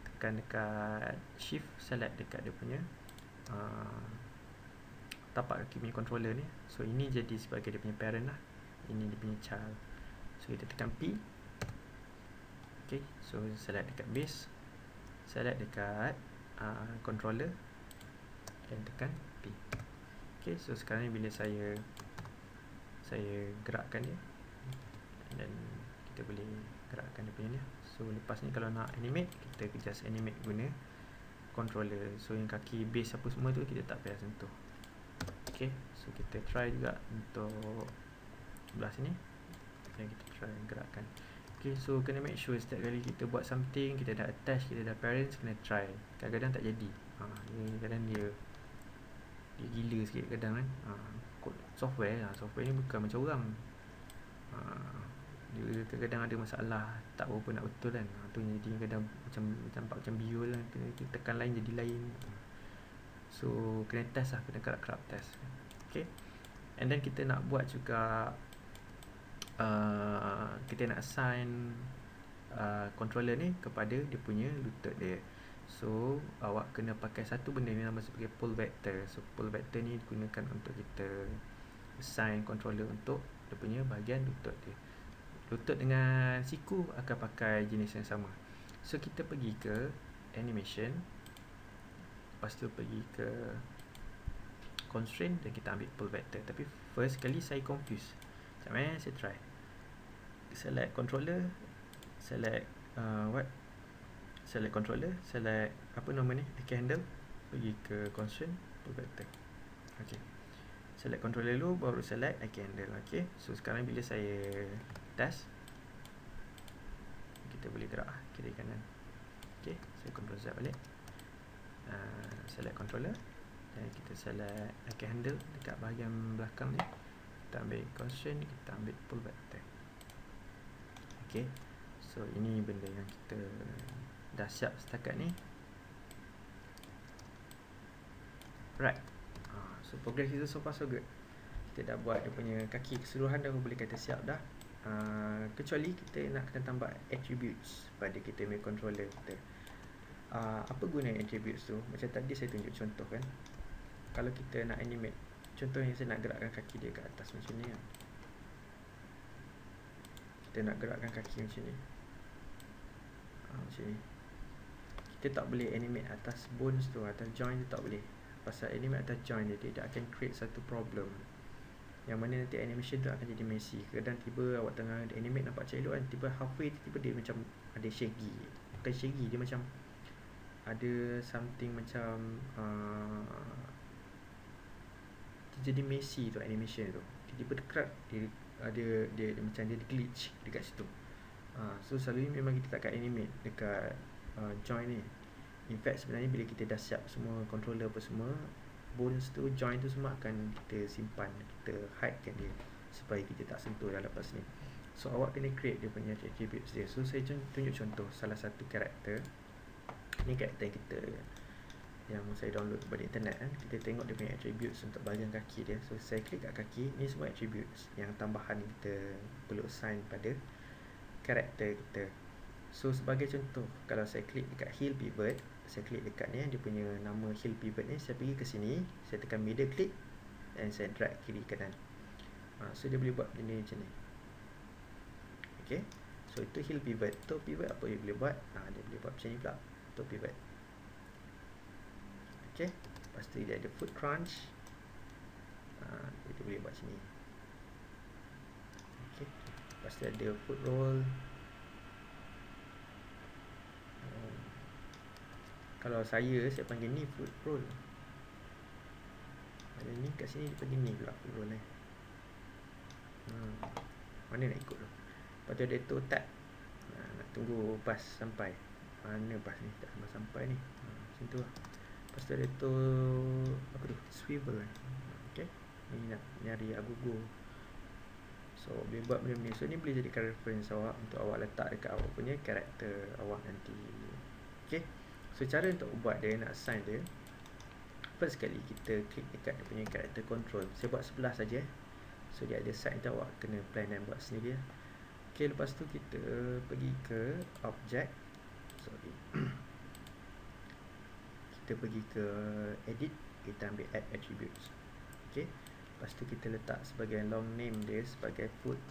A: tekan dekat shift, select dekat dia punya tapak kaki punya controller ni. So ini jadi sebagai dia punya parent lah, ini dia punya child. So kita tekan P. Okay, so select dekat base, select dekat controller, dan tekan P. Okay, so sekarang ni bila saya gerakkan dia, dan kita boleh gerakkan dia punya ni. So lepas ni kalau nak animate, kita just animate guna controller. So yang kaki base apa semua tu kita tak payah sentuh. Okay, so kita try juga untuk sebelah sini, dan kita try gerakkan. Okay, so kena make sure setiap kali kita buat something, kita dah attach, kita dah parents, kena try. Kadang-kadang tak jadi, kadang dia gila sikit kadang kan. Software ni bukan macam orang, dia kadang-kadang ada masalah, tak berapa nak betul kan. Tu jadi kadang macam nampak macam biol lah, kita tekan lain jadi lain. So kena test lah, kena kerap-kerap test. Okay, and then kita nak buat juga, kita nak assign controller ni kepada dia punya lutut dia. So awak kena pakai satu benda ni nama sebagai pull vector. So pull vector ni digunakan untuk kita assign controller untuk dia punya bahagian lutut dia. Lutut dengan siku akan pakai jenis yang sama. So kita pergi ke animation, lepas tu pergi ke constraint, dan kita ambil pull vector. Tapi first kali saya confuse, macam mana saya try. Select controller, select select controller, select apa nama ni, AK handle, pergi ke constraint, pull vector. Okay, select controller dulu, baru select AK handle. Okay, so sekarang bila saya test, kita boleh gerak kiri kanan. Okay, saya control Z balik, select controller, dan kita select AK handle dekat bahagian belakang ni. Kita ambil constraint, kita ambil pull vector. Okay, so ini benda yang kita dah siap setakat ni. Right, so progress kita so far so good. Kita dah buat dia punya kaki keseluruhan dah, boleh kata siap dah. Kecuali kita nak kena tambah attributes pada kita punya controller kita. Apa guna attributes tu? Macam tadi saya tunjuk contoh kan, kalau kita nak animate, contohnya saya nak gerakkan kaki dia ke atas macam ni kan. Kita nak gerakkan kaki macam ni, macam ni. Kita tak boleh animate atas bones tu, atas joint tu tak boleh. Pasal animate atas joint dia akan create satu problem, yang mana nanti animation tu akan jadi messy. Kadang tiba awak tengah animate nampak macam elok kan, tiba halfway tiba dia macam ada shaggy. Bukan shaggy, dia macam ada something macam dia jadi messy tu animation tu. Tiba-tiba dekat dia macam dia glitch dekat situ. So selalunya memang kita takkan animate dekat joint ni. In fact sebenarnya bila kita dah siap semua controller apa semua, bones tu, joint tu semua akan kita simpan, kita hide kan dia supaya kita tak sentuh dah lepas ni. So awak kena create dia punya attributes dia. So saya tunjuk contoh salah satu karakter. Ni karakter kita yang saya download daripada internet kan. Kita tengok dia punya attributes untuk bahagian kaki dia. So saya klik kat kaki, ni semua attributes yang tambahan kita perlu assign pada karakter kita. So sebagai contoh, kalau saya klik dekat heel pivot, saya klik dekat ni, dia punya nama heel pivot ni, saya pergi ke sini, saya tekan middle click dan saya drag kiri kanan. So dia boleh buat benda macam ni. Okay, so itu heel pivot. Toe pivot apa dia boleh buat? Dia boleh buat macam ni pula, toe pivot. Okay, lepas tu dia ada foot crunch, dia boleh buat macam ni. Okay, lepas tu ada foot roll. Kalau saya panggil ni foot roll. Ada ni kat sini dia panggil ni pula foot roll mana nak ikut tu. Lepas tu ada toe tap, nak tunggu bas sampai. Mana bas ni tak sampai ni, macam tu lah. Lepas tu ada toe apa tu, swivel kan. Okay, ni nak nyari agogo. So boleh buat benda-benda. So ni boleh jadikan reference awak untuk awak letak dekat awak punya karakter awak nanti. Okay, so cara untuk buat dia, nak assign dia, first sekali kita klik dekat dia punya karakter control. Saya buat sebelah saja. So dia ada side tu, awak kena plan dan buat sendiri. Okay, lepas tu kita pergi ke object. Sorry. Kita pergi ke edit, kita ambil add attributes. Okay, lepas tu kita letak sebagai long name dia sebagai foot.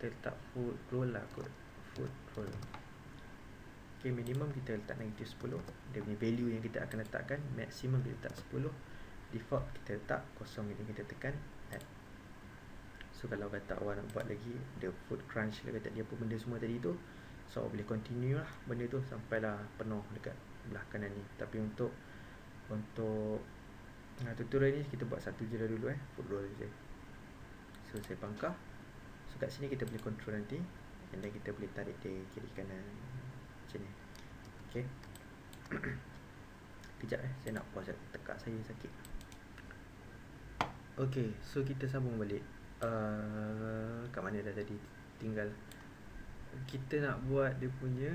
A: Kita letak foot roll lah kot, foot roll. Okay, minimum kita letak negative 10. Dia punya value yang kita akan letakkan, maximum kita letak 10. Default kita letak kosong, ini kita tekan add. So kalau kata awak nak buat lagi, dia foot crunch lah, kata dia apa benda semua tadi tu, so awak boleh continue lah benda tu sampailah penuh dekat belah kanan ni. Tapi untuk tutorial ni kita buat satu je dulu foot roll je. So saya pangkah. So kat sini kita boleh control nanti, and then kita boleh tarik dia kiri kanan macam ni. Okay. Kejap saya nak pause, tekak saya sakit. Okay, so kita sambung balik. Kat mana dah tadi tinggal? Kita nak buat dia punya,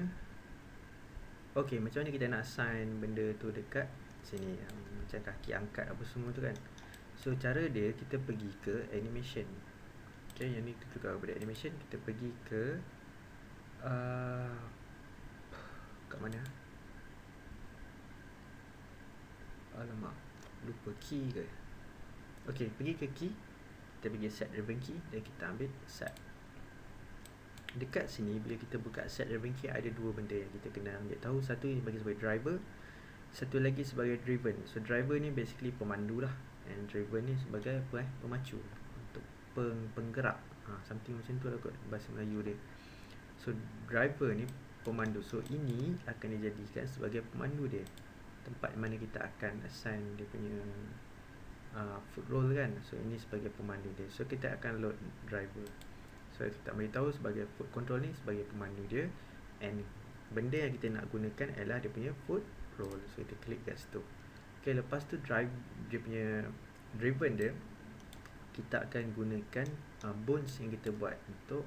A: okay, macam mana kita nak assign benda tu dekat sini, macam kaki angkat apa semua tu kan. So cara dia, kita pergi ke animation. Okay, yang ni kita tukar kepada animation. Kita pergi ke kat mana? Alamak, lupa key ke? Okay, pergi ke key, kita pergi set driven key dan kita ambil set. Dekat sini bila kita buka set driven key, ada dua benda yang kita kena ambil tahu. Satu yang bagi sebagai driver, satu lagi sebagai driven. So driver ni basically pemandu lah, and driven ni sebagai apa pemacu, untuk penggerak, something macam tu lah kot bahasa Melayu dia. So driver ni pemandu. So ini akan dijadikan sebagai pemandu dia, tempat mana kita akan assign dia punya foot roll kan. So ini sebagai pemandu dia. So kita akan load driver. So kita beritahu sebagai foot control ni sebagai pemandu dia, and benda yang kita nak gunakan adalah dia punya foot roll. So kita klik kat situ. Okay, lepas tu drive dia punya driven dia, kita akan gunakan bones yang kita buat untuk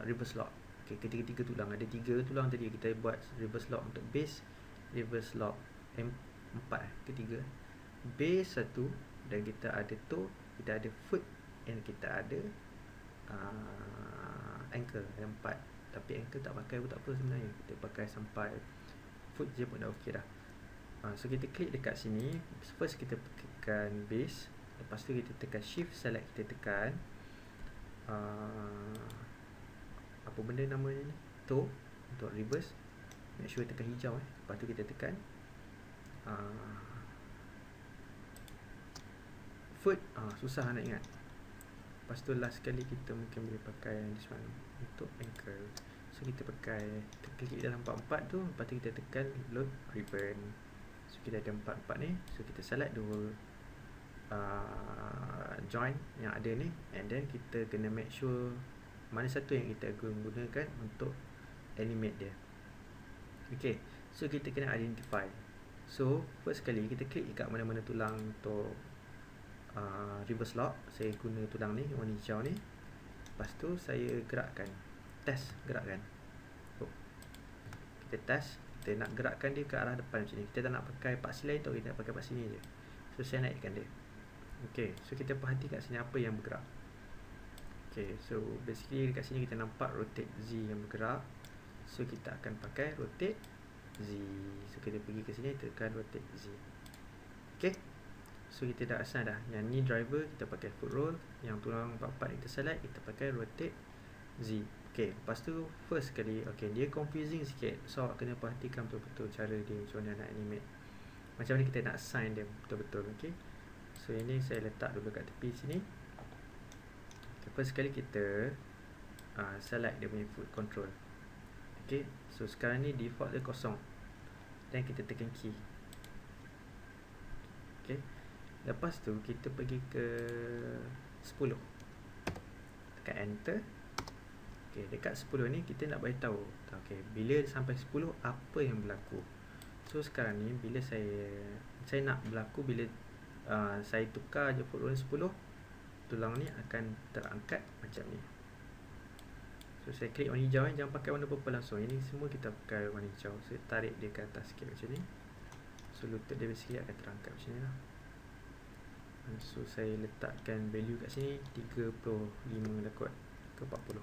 A: reverse lock. Okay, ketiga-tiga tulang, ada 3 tulang tadi kita buat reverse lock untuk base, reverse lock 4 ketiga, base 1, dan kita ada toe, kita ada foot, and kita ada ankle yang 4. Tapi ankle tak pakai pun tak apa sebenarnya, kita pakai sampai foot je pun dah okey dah. So kita klik dekat sini. First kita tekan base, lepas tu kita tekan shift select, kita tekan apa benda namanya ni, toe untuk reverse. Make sure tekan hijau lepas tu kita tekan foot. Susah nak ingat. Lepas tu last sekali kita mungkin boleh pakai this one untuk ankle. So kita pakai, kita klik dalam 44 tu, lepas tu kita tekan load ribbon. So kita ada 44 ni. So kita select dua join yang ada ni, and then kita kena make sure mana satu yang kita gunakan untuk animate dia. Okay, so kita kena identify. So first sekali kita klik dekat mana-mana tulang untuk reverse lock. Saya guna tulang ni, warna hijau ni. Lepas tu saya gerakkan, test gerakkan. Kita test, kita nak gerakkan dia ke arah depan macam ni. Kita tak nak pakai paksi lain tau, kita nak pakai paksi ni je. So saya naikkan dia. Okay, so kita perhati kat sini apa yang bergerak. Okay, so basically dekat sini kita nampak rotate Z yang bergerak. So kita akan pakai rotate Z. So kita pergi ke sini, tekan rotate Z. Okay, so kita dah assign dah. Yang ni driver kita pakai foot roll, yang tulang 44 kita select, kita pakai rotate Z. Okay, lepas tu first sekali, okay, dia confusing sikit. So awak kena perhatikan betul-betul cara dia macam mana nak animate, macam mana kita nak assign dia betul-betul. Okay, so ini saya letak dulu kat tepi sini. First sekali kita select dia punya foot control. Okay, so sekarang ni default dia kosong, dan kita tekan key. Okay, lepas tu kita pergi ke 10, tekan enter. Okay, dekat 10 ni kita nak beritahu, okay, bila sampai 10 apa yang berlaku. So sekarang ni bila saya nak berlaku bila saya tukar je foot roll 10, tulang ni akan terangkat macam ni. So saya klik warna hijau, jangan pakai warna purple langsung. Ini semua kita pakai warna hijau. Saya tarik dia ke atas sikit macam ni. So lutut dia sikit akan terangkat macam ni lah. So saya letakkan value kat sini 35 dah kot ke 40.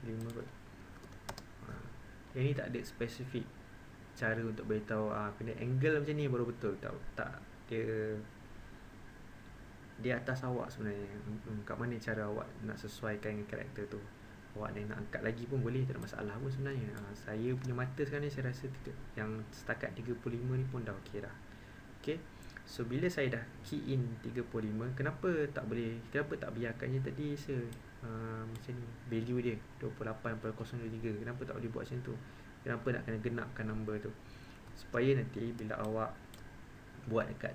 A: 35 kot. Yang ni tak ada spesifik cara untuk beritahu kena angle macam ni baru betul. Tak dia atas awak sebenarnya. Kat mana cara awak nak sesuaikan dengan karakter tu. Awak nak angkat lagi pun boleh, tak ada masalah pun sebenarnya. Saya punya mata sekarang ni saya rasa yang setakat 35 ni pun dah okey dah. Okay, so bila saya dah key in 35, kenapa tak biarkan je tadi macam ni value dia 28.023, kenapa tak boleh buat macam tu? Kenapa nak kena genapkan number tu? Supaya nanti bila awak buat dekat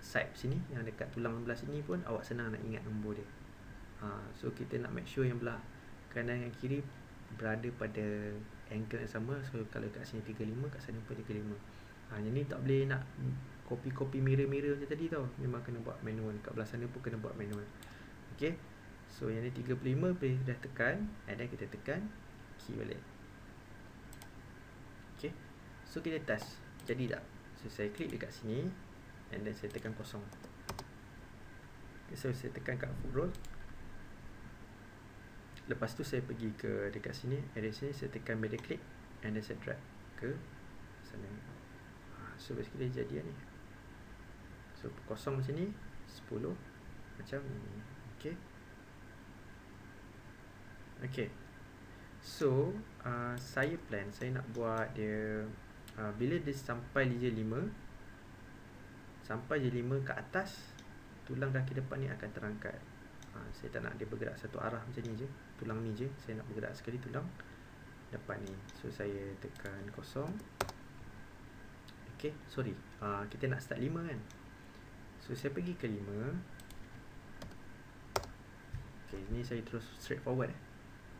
A: side sini, yang dekat tulang belah sini pun awak senang nak ingat nombor dia. So kita nak make sure yang belah kanan dan kiri berada pada angle yang sama. So kalau kat sini 35, kat sana pun 35. Yang ni tak boleh nak copy mirror macam tadi tau. Memang kena buat manual. Kat belah sana pun kena buat manual. Okay, so yang ni 35 boleh dah tekan, and then kita tekan key balik. Okay, so kita test jadi tak. So saya klik dekat sini, and then saya tekan kosong. Okay, so saya tekan kat foot roll. Lepas tu saya pergi ke dekat sini, dari sini saya tekan middle click, and then saya drag ke sana. So basically jadi ni. So kosong macam ni, 10 macam ni. Okay, okay. So saya nak buat dia bila dia sampai je 5 ke atas, tulang kaki depan ni akan terangkat. Saya tak nak dia bergerak satu arah macam ni je, tulang ni je. Saya nak bergerak sekali tulang depan ni. So saya tekan kosong. Okay, sorry, kita nak start 5 kan. So saya pergi ke 5. Okay, ni saya terus straight forward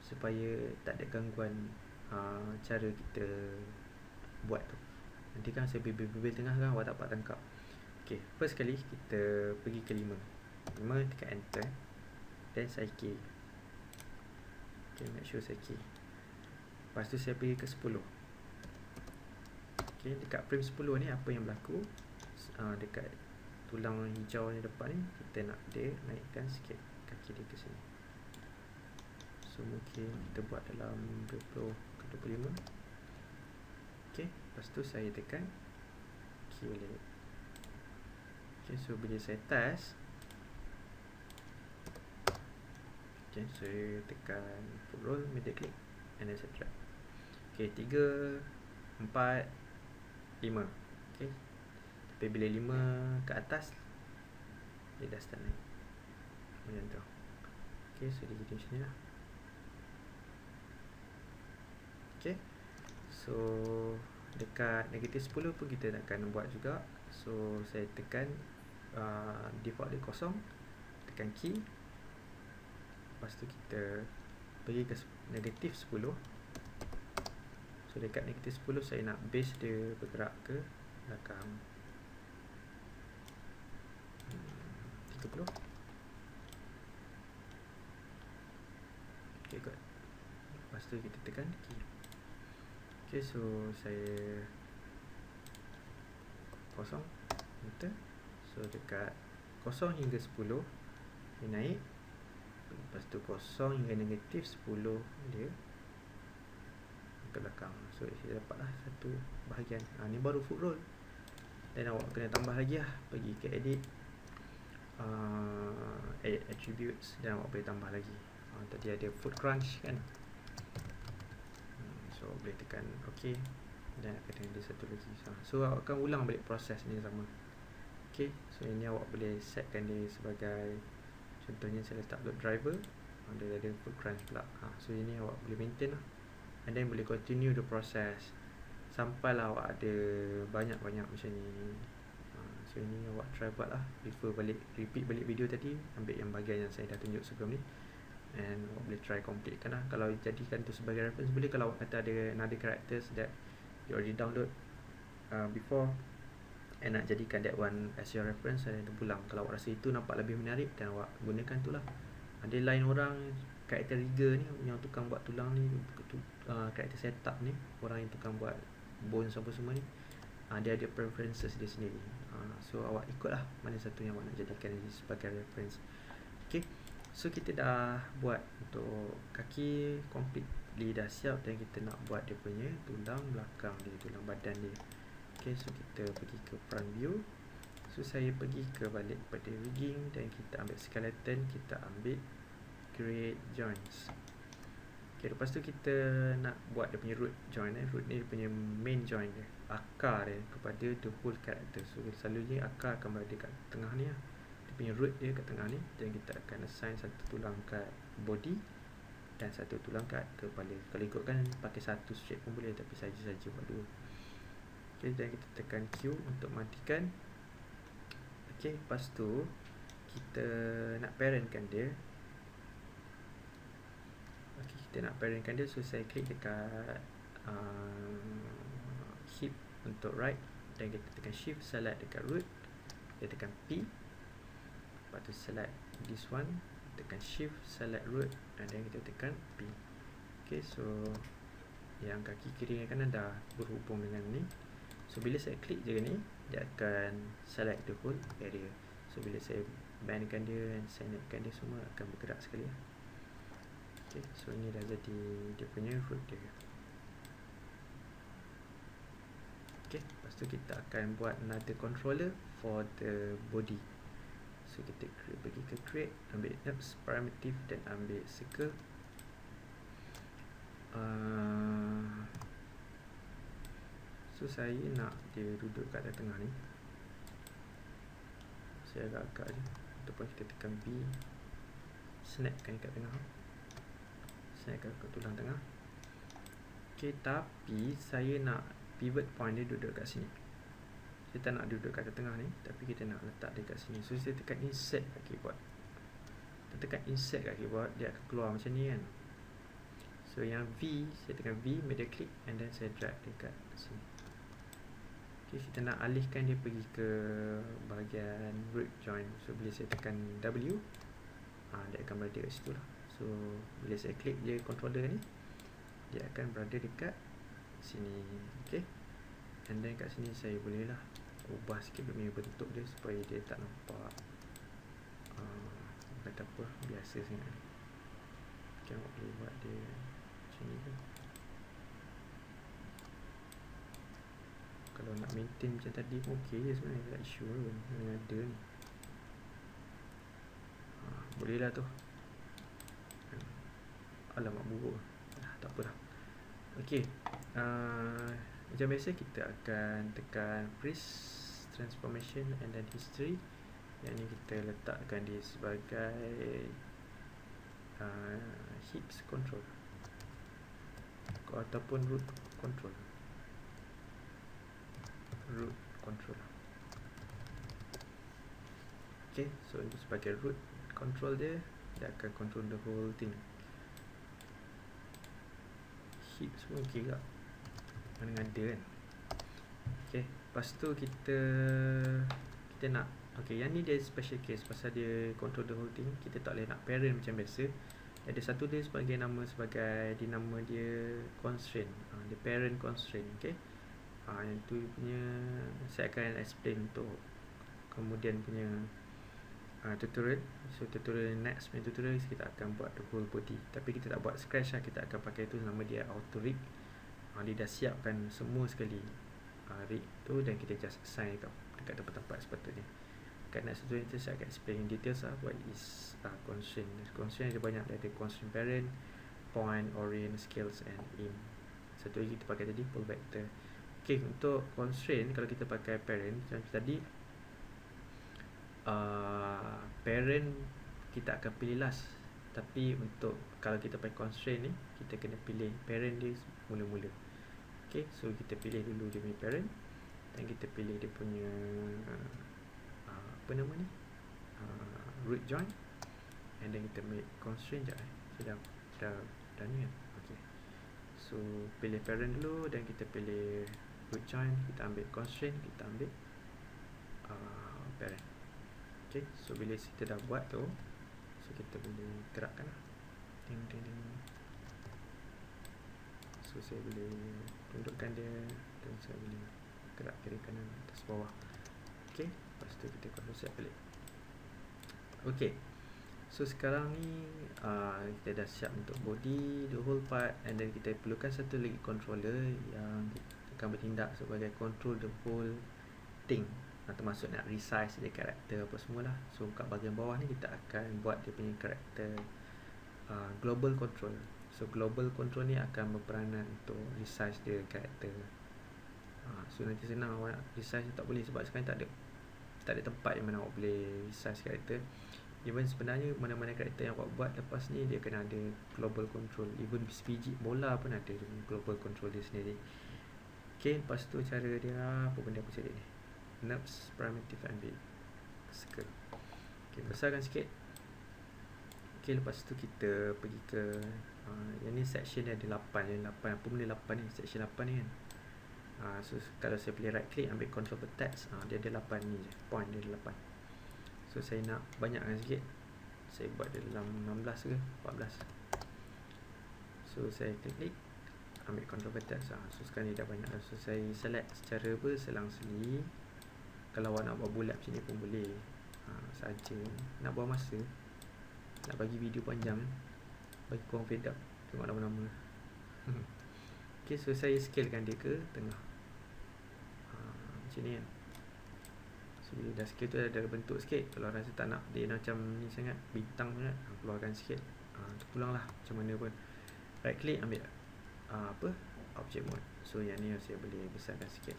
A: supaya tak ada gangguan cara kita buat tu. Nanti kan saya bebel tengah kan, awak tak dapat tangkap. Okay, first kali kita pergi ke 5. 5 tekan enter. Then saya key. Okay, make sure saya key. Lepas tu saya pergi ke 10. Okay, dekat frame 10 ni apa yang berlaku, dekat tulang hijau ni depan ni, kita nak dia naikkan sikit kaki dia ke sini. So mungkin kita buat dalam 20 ke 25. Okay, lepas tu saya tekan key balik. Okay, so bila saya test, okay, saya tekan foot roll, middle click, and then saya drag. Okay, 3, 4, 5. Okay, tapi bila 5 ke atas, dia dah start naik macam tu. Okay, so dia jadi macam ni lah. Okay, so dekat negatif 10 pun kita akan buat juga. So saya tekan default dia kosong, tekan key. Lepas tu kita pergi ke negatif 10. So dekat negatif 10 saya nak base dia bergerak ke belakang 30. Okay, good. Lepas tu kita tekan key. Okay, so saya kosong, enter. So dekat kosong hingga 10 dia naik. Lepas tu kosong hingga negatif 10 dia ke belakang. So saya dapatlah satu bahagian. Ni baru foot roll. Dan awak kena tambah lagi lah. Pergi ke edit, edit attributes, dan awak boleh tambah lagi. Tadi ada foot crunch kan. So boleh tekan OK, dan akan ada satu lagi. So awak akan ulang balik proses ni sama. OK, so ini awak boleh setkan dia sebagai, contohnya saya letak load driver, dia ada foot crunch pula. So ini awak boleh maintain lah, and then boleh continue the process sampailah awak ada banyak-banyak macam ni. So ini awak try buat lah, repeat balik video tadi, ambil yang bahagian yang saya dah tunjuk sebelum ni, and awak boleh try complete kan lah. Kalau jadikan tu sebagai reference boleh. Kalau awak kata ada another characters that you already download before, and nak jadikan that one as your reference, dan pulang. Kalau awak rasa itu nampak lebih menarik, dan awak gunakan tu lah. Ada lain orang, karakter rigger ni yang tukang buat tulang ni, karakter setup ni, orang yang tukang buat bones apa semua ni, dia ada preferences dia sendiri. So awak ikutlah mana satu yang awak nak jadikan sebagai reference. Okay, so kita dah buat untuk kaki completely dah siap, dan kita nak buat dia punya tulang belakang dia, tulang badan dia. Okay, so kita pergi ke front view. So saya pergi ke balik pada rigging, dan kita ambil skeleton, kita ambil create joints. Okay, lepas tu kita nak buat dia punya root joint. Root ni dia punya main joint dia, akar dia kepada the whole character. So selalunya akar akan berada kat tengah ni lah. Dia punya root dia kat tengah ni, dan kita akan assign satu tulang kat body dan satu tulang kat kepala. Kalau ikutkan pakai satu straight pun boleh, tapi saja-saja buat dua. Okay, dan kita tekan Q untuk matikan. Okay, lepas tu kita nak parentkan dia. Okay, kita nak parentkan dia. So saya klik dekat hip untuk right, dan kita tekan shift, select dekat root, kita tekan P. Lepas tu select this one, tekan shift, select root, dan then kita tekan P. Okay, so yang kaki kiri kanan dah berhubung dengan ni. So bila saya klik je ni, dia akan select the whole area. So bila saya bandkan dia dan saya naikkan dia, semua akan bergerak sekali. Okay, so ni dah jadi dia punya root dia. Okay, lepas tu kita akan buat another controller for the body. So kita pergi ke create, ambil apps, primitive, dan ambil circle. So saya nak dia duduk kat tengah ni. Saya agak-agak je, ataupun kita tekan B. snapkan kat tengah, snapkan kat tulang tengah. Okay, tapi saya nak pivot point dia duduk kat sini. Saya tak nak duduk kat tengah ni, tapi kita nak letak dekat sini. So saya tekan insert kat keyboard. Kita tekan insert kat keyboard, dia akan keluar macam ni kan. So yang V, saya tekan V, media click, and then saya drag dekat sini. Okay, kita nak alihkan dia pergi ke bahagian root join. So bila saya tekan W, dia akan berada kat situ lah. So bila saya klik je controller ni, dia akan berada dekat sini. Okay, and then kat sini saya boleh lah ubah sikit dia punya bentuk dia supaya dia tak nampak kata apa, biasa sangat. Okay, awak boleh buat dia macam ni kan. Kalau nak maintain macam tadi pun ok je sebenarnya, tak isu pun yang ada ni. Boleh lah tu. Alamak buruk. Tak apa lah. Ok, macam biasa kita akan tekan freeze, transformation, and then history. Yang ni kita letakkan dia sebagai hips control ataupun root control. Root control. Okay, so ini sebagai root control dia akan control the whole thing. Hips pun ok tak, mana ada kan. Okay, lepas tu kita nak, okay, yang ni dia special case pasal dia control the whole thing. Kita tak boleh nak parent macam biasa. Ada satu dia sebagai nama, nama dia constraint, dia parent constraint. Okay, yang tu punya saya akan explain untuk kemudian punya tutorial. So tutorial next punya tutorial kita akan buat the whole body, tapi kita tak buat scratch lah. Kita akan pakai tu, nama dia auto rig. Dia dah siapkan semua sekali rig tu, dan kita just assign dekat tempat-tempat sepatutnya. Kat next tutorial tu saya akan explain in details lah what is constraint. Constraint ada banyak, ada constraint parent, point, orient, scales, and aim. Satu lagi kita pakai tadi pull vector. Okay, untuk constraint kalau kita pakai parent macam tadi, parent kita akan pilih last. Tapi untuk kalau kita pakai constraint ni, kita kena pilih parent dia mula-mula. Okay, so kita pilih dulu dia punya parent, dan kita pilih dia punya apa nama ni, root join, and then kita make constraint je. Saya dah ni kan. Okay, so pilih parent dulu, dan kita pilih root join, kita ambil constraint, kita ambil parent. Okay, so bila kita dah buat tu, so kita boleh gerakkan lah. Ding ding ding. So saya boleh tundukkan dia, dan saya boleh gerak kiri kanan atas bawah. Okay, lepas tu kita control set balik. Okay, so sekarang ni kita dah siap untuk body, the whole part, and then kita perlukan satu lagi controller yang akan bertindak sebagai control the whole thing, termasuk nak resize dia karakter apa semualah. So kat bahagian bawah ni kita akan buat dia punya karakter global control. So global control ni akan berperanan untuk resize dia karakter. So nanti senang awak nak resize, tak boleh sebab sekarang tak ada tempat yang mana awak boleh resize karakter. Even sebenarnya mana-mana karakter yang awak buat lepas ni, dia kena ada global control. Even sebiji bola pun ada global control dia sendiri. Okay, lepas tu cara dia apa benda aku cari ni, NURBS primitive and big circle. Okay, besarkan sikit. Okay, lepas tu kita pergi ke yang ni section dia ada 8 apa benda 8 ni, section 8 ni kan. So kalau saya pilih right click, ambil control per text, dia ada 8 ni je, point dia ada 8. So saya nak banyakkan sikit, saya buat dia dalam 16 ke 14. So saya klik, ambil control per text. So sekarang ni dah banyak. So saya select secara selang-seli. Kalau awak nak buat bulat macam ni pun boleh saja. Nak buang masa, nak bagi video panjang, bagi korang fade up tengok nama-nama. Okay, so saya scalekan dia ke tengah, macam ni kan. So bila dah scale tu ada bentuk sikit. Kalau rasa tak nak dia macam ni sangat, bintang sangat, keluarkan sikit. Terpulang lah macam mana pun. Right click, ambil object mode. So yang ni saya boleh besarkan sikit.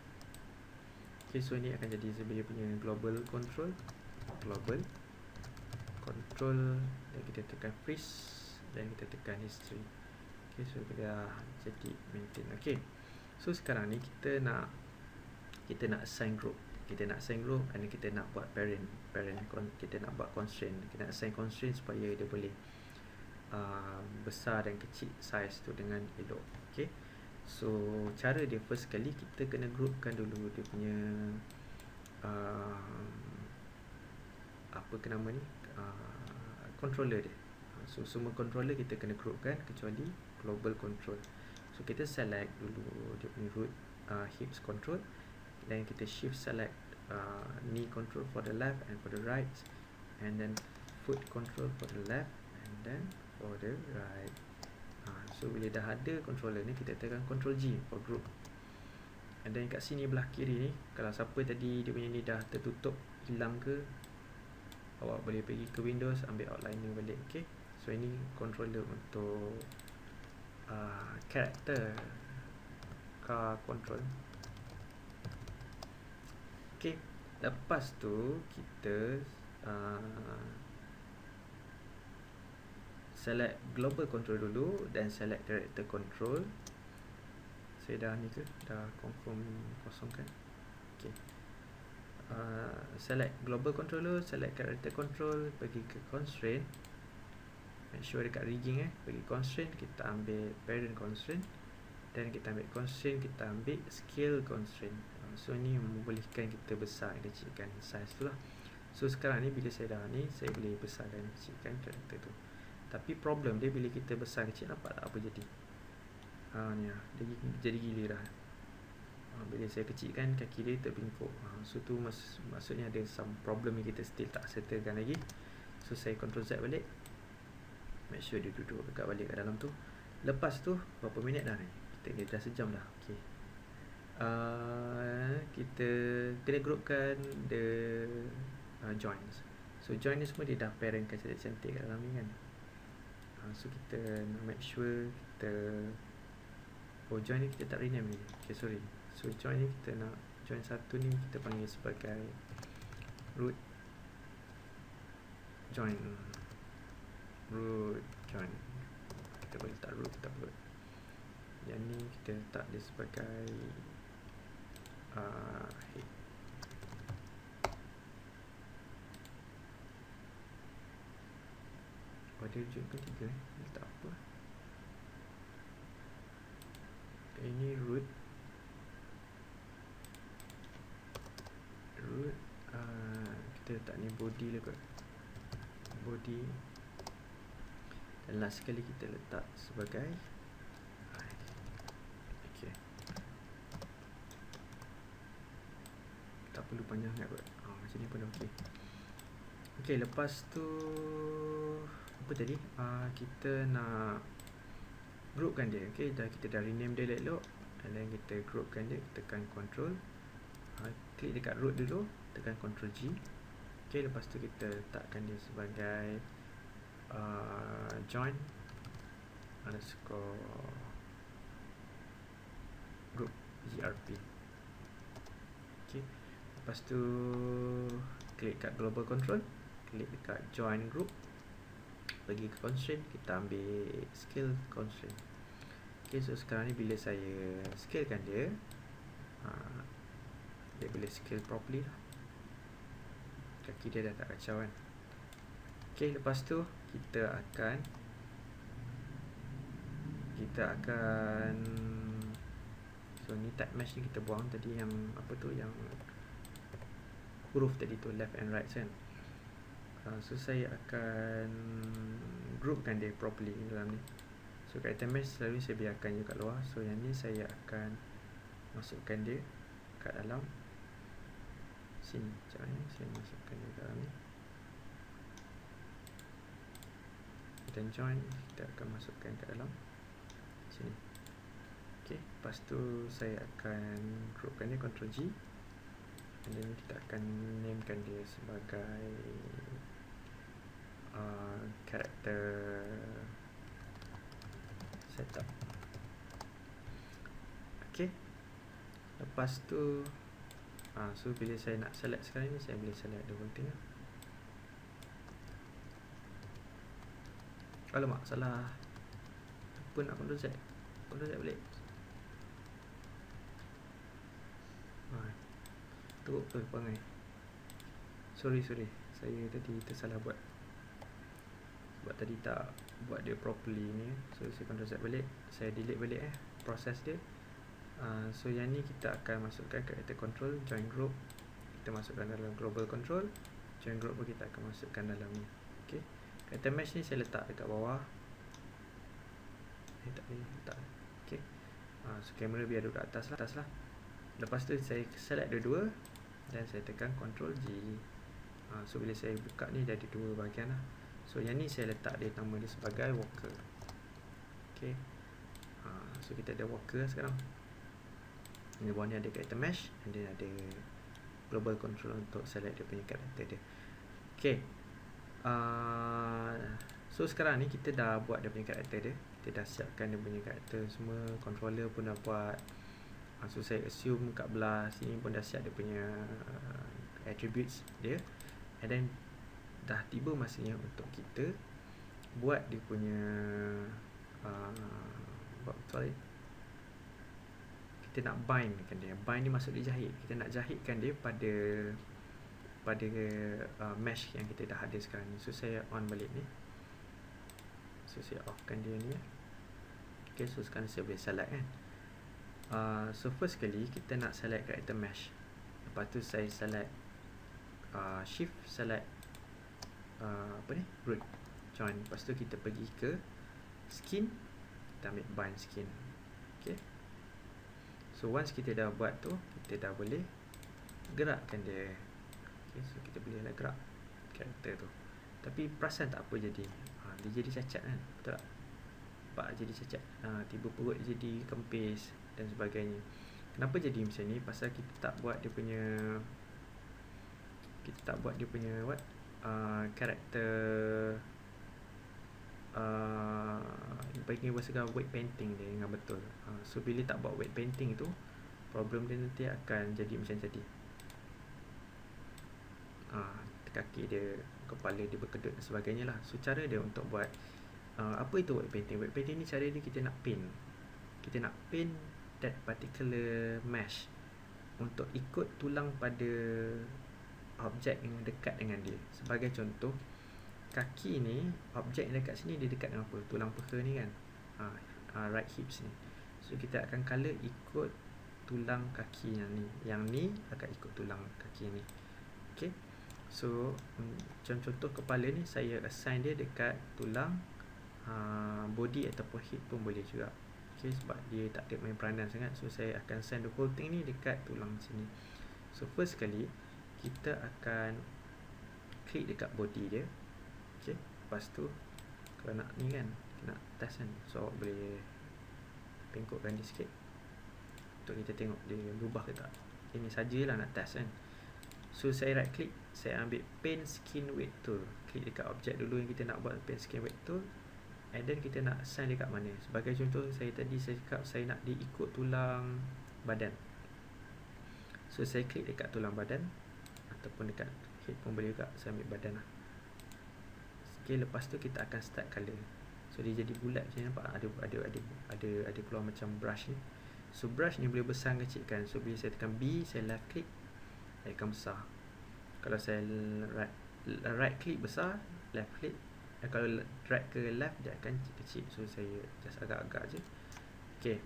A: Okay, so ni akan jadi sebagai punya global control. Global. control dan kita tekan freeze dan kita tekan history. Okay, so kita dah jadi maintain. Okay, so sekarang ni kita nak assign group. Kita nak assign group and kita nak buat parent. Kita nak buat constraint. Kita nak assign constraint supaya dia boleh besar dan kecil size tu dengan elok. Okay, so cara dia first kali kita kena groupkan dulu dia punya apa ke nama ni, controller dia. So semua controller kita kena groupkan kecuali global control. So kita select dulu dia punya root hips control, dan kita shift select knee control for the left and for the right, and then foot control for the left and then for the right. So bila dah ada controller ni, kita tekan control G for group. And then kat sini belah kiri ni, kalau siapa tadi dia punya ni dah tertutup, hilang ke, awak boleh pergi ke Windows, ambil outliner balik. Okay, so ini controller untuk character car control. Okay, lepas tu kita select global control dulu dan select character control. Saya dah ni ke, dah confirm kosongkan. Okay, select global controller, select character control, pergi ke constraint, make sure dekat rigging pergi constraint, kita ambil parent constraint, dan kita ambil constraint, kita ambil scale constraint. So ni membolehkan kita besar dan kecilkan size tu lah. So sekarang ni bila saya dah ni, saya boleh besar dan kecilkan character tu. Tapi problem dia bila kita besar kecil, nampak tak apa jadi? Ni lah, dia jadi gila dah. Bila saya kecilkan, kaki dia terbingkuk. So tu maksudnya ada some problem yang kita still tak settlekan lagi. So saya control Z balik, make sure dia duduk dekat balik kat dalam tu. Lepas tu berapa minit dah ni? Dia dah sejam dah. Okay, kita kena groupkan the joints. So joint ni semua dia dah parentkan cantik-cantik kat dalam ni kan. So kita nak make sure kita joint ni kita tak rename ni. Okay, sorry. So joint ni kita nak, joint satu ni kita panggil sebagai root joint. Kita boleh letak root, tak root. Yang ni kita letak dia sebagai head. Dia rujuk ketiga letak apa? Ini root kita letak ni body lah kot, body, dan last sekali kita letak sebagai okay. Tak perlu panjang sangat kot, macam ni pun ok. Okay, lepas tu apa tadi, kita nak groupkan dia. Okay, kita dah rename dia elok, and then kita groupkan dia, tekan control, klik dekat root dulu, tekan control G. Okay, lepas tu kita letakkan dia sebagai join underscore group grp. Okay, lepas tu klik kat global control, klik dekat join group, pergi ke constraint, kita ambil scale constraint. Okay, so sekarang ni bila saya scalekan dia, dia boleh scale properly lah. Kaki dia dah tak kacau kan. Okay, lepas tu kita akan so ni type mesh ni kita buang tadi, yang apa tu, yang huruf tadi tu left and right kan. So saya akan groupkan dia properly dalam ni. So kat item mesh selalu saya biarkan je kat luar. So yang ni saya akan masukkan dia kat dalam sini. Sekejap ni saya masukkan dia kat dalam ni, dan join kita akan masukkan kat dalam sini. Okay, lepas tu saya akan groupkan dia, Ctrl G, and then kita akan namekan dia sebagai character setup. Okay, lepas tu so bila saya nak select sekarang ni, saya boleh select the whole thing lah. Alamak, salah. Lupa nak Ctrl Z. Ctrl Z balik. Teruk ke perangai. Sorry. Saya tadi tersalah buat. Sebab tadi tak buat dia properly ni. So saya Ctrl Z balik. Saya delete balik proses dia. So yang ni kita akan masukkan character control, join group. Kita masukkan dalam global control. Join group pun kita akan masukkan dalam ni. Okay. Character mesh ni saya letak dekat bawah. Tak. Okay. So kamera biar duduk atas lah. Lepas tu saya select dua-dua dan saya tekan Ctrl G. So bila saya buka ni dia ada dua bahagian lah. So yang ni saya letak dia nama dia sebagai walker. Okay. So kita ada walker sekarang. Di bawah ni ada character mesh and then ada global control untuk select dia punya karakter dia. Okay. So sekarang ni kita dah buat dia punya karakter dia. Kita dah siapkan dia punya karakter semua. Controller pun dah buat. So saya assume kat belah sini pun dah siap dia punya attributes dia. And then dah tiba masanya untuk kita buat dia punya kita nak bindkan dia. Bind ni maksud dia jahit. Kita nak jahitkan dia pada mesh yang kita dah ada sekarang ni. So saya on balik ni. So saya offkan dia ni. Okay, so sekarang saya boleh select kan. So first kali kita nak select character mesh. Lepas tu saya select shift select root join. Lepas tu kita pergi ke skin, kita ambil bind skin. Okay. So once kita dah buat tu, kita dah boleh gerakkan dia. Okay, so kita boleh lah gerak karakter tu. Tapi perasan tak apa jadi. Dia jadi cacat kan, betul tak? Nampak jadi cacat. Tiba perut jadi kempis dan sebagainya. Kenapa jadi macam ni? Pasal kita tak buat dia punya karakter bagi bahasa weight painting dia dengan betul. So bila tak buat weight painting tu, problem dia nanti akan jadi macam tadi. Kaki dia, kepala dia berkedut dan sebagainya lah. So cara dia untuk buat apa itu weight painting? Weight painting ni cara dia kita nak paint. Kita nak paint that particular mesh untuk ikut tulang pada objek yang dekat dengan dia. Sebagai contoh, kaki ni, objek yang dekat sini dia dekat dengan apa? Tulang peha ni kan. Right hips ni. So kita akan color ikut tulang kaki yang ni. Yang ni akan ikut tulang kaki ni. Okay. So macam contoh kepala ni, saya assign dia dekat tulang body ataupun head pun boleh juga. Okay, sebab dia tak ada main peranan sangat. So saya akan send the whole thing ni dekat tulang sini. So first kali kita akan klik dekat body dia. Okay, lepas tu kalau nak ni kan, nak test kan, so boleh bengkokkan dia sikit untuk kita tengok dia berubah ke tak. Ini sajalah nak test kan. So saya right click, saya ambil paint skin weight tool. Klik dekat objek dulu yang kita nak buat paint skin weight tool. And then kita nak assign dekat mana. Sebagai contoh, saya cakap saya nak diikut tulang badan. So saya klik dekat tulang badan, ataupun dekat head pun boleh juga. Saya ambil badan lah. Okay, lepas tu kita akan start color. So dia jadi bulat macam ni, nampak ada keluar macam brush ni. So brush ni boleh besar kecilkan. So bila saya tekan B, saya left click, dia akan besar. Kalau saya right click besar, left click, kalau drag ke left dia akan kecil. So saya just agak-agak je. Okay,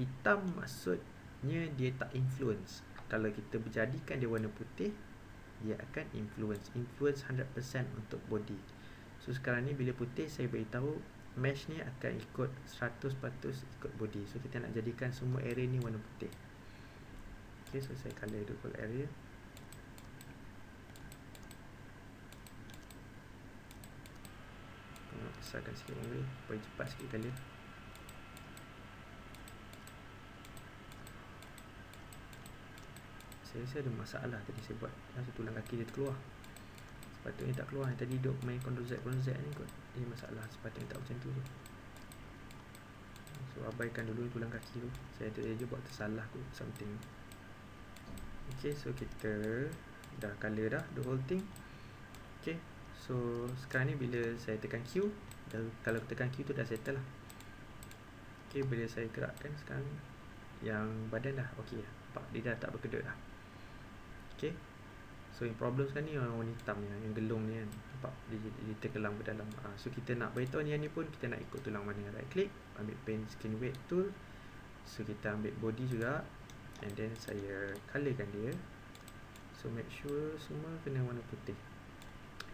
A: hitam maksudnya dia tak influence. Kalau kita berjadikan dia warna putih, dia akan influence 100% untuk body. So sekarang ni bila putih, saya beritahu mesh ni akan ikut 100% ikut body. So kita nak jadikan semua area ni warna putih. Okay, so saya color the whole area. Besarkan sikit boleh, supaya cepat sikit color. Saya rasa ada masalah tadi saya buat. Rasa tulang kaki dia terkeluar. Sepatutnya tak keluar. Yang tadi duk main Ctrl Z ni kot. Ini masalah, sepatutnya tak macam tu. So abaikan dulu tulang kaki tu. Saya tadi je buat tersalah kot, something. Okay, so kita dah color dah the whole thing. Okay, so sekarang ni bila saya tekan Q, Kalau tekan Q tu dah settle lah. Okay, bila saya gerakkan sekarang yang badan dah okey lah. Nampak dia dah tak berkedut dah. Okay, so yang problem sekarang ni yang warna hitam ni, yang gelung ni kan, nampak dia terkelang berdalam. So kita nak beritahu ni pun kita nak ikut tulang mana. Right click, ambil pen skin weight tool. So kita ambil body juga, and then saya colorkan dia. So make sure semua kena warna putih.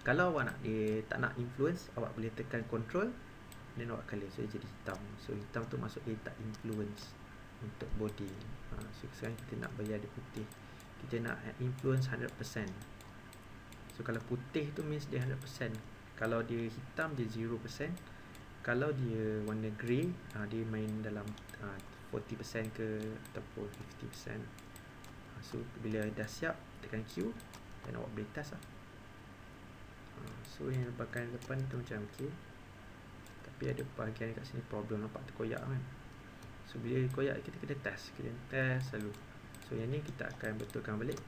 A: Kalau awak nak dia tak nak influence, awak boleh tekan control, then awak color, so dia jadi hitam. So hitam tu maksud dia tak influence untuk body. So sekarang kita nak bayar dia putih, kita nak influence 100%. So kalau putih tu means dia 100%. Kalau dia hitam dia 0%. Kalau dia warna grey, dia main dalam 40% ke ataupun 50%. So bila dah siap, tekan Q, dan awak boleh test lah. So yang bahagian depan tu macam okey, tapi ada bahagian kat sini problem, nampak terkoyak kan. So bila koyak kita kena test selalu. So yang ni kita akan betulkan balik,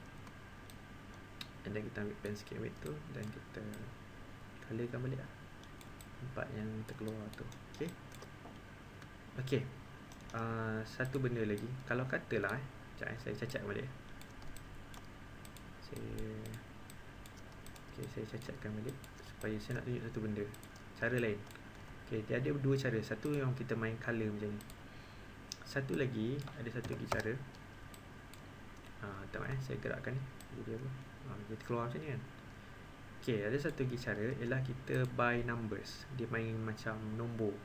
A: and then kita ambil pen skin weight tu dan kita colorkan balik lah. Nampak yang terkeluar tu. Okay. Okay, satu benda lagi. Kalau katalah sekejap saya cacat balik. Saya cacatkan balik supaya saya nak tunjuk satu benda, cara lain. Okay, dia ada dua cara. Satu yang kita main color macam ni. Satu lagi, ada satu lagi cara. Tak saya gerakkan ni. Dia apa? Dia keluar macam ni kan. Okay, ada satu lagi cara, ialah kita by numbers. Dia main macam nombor.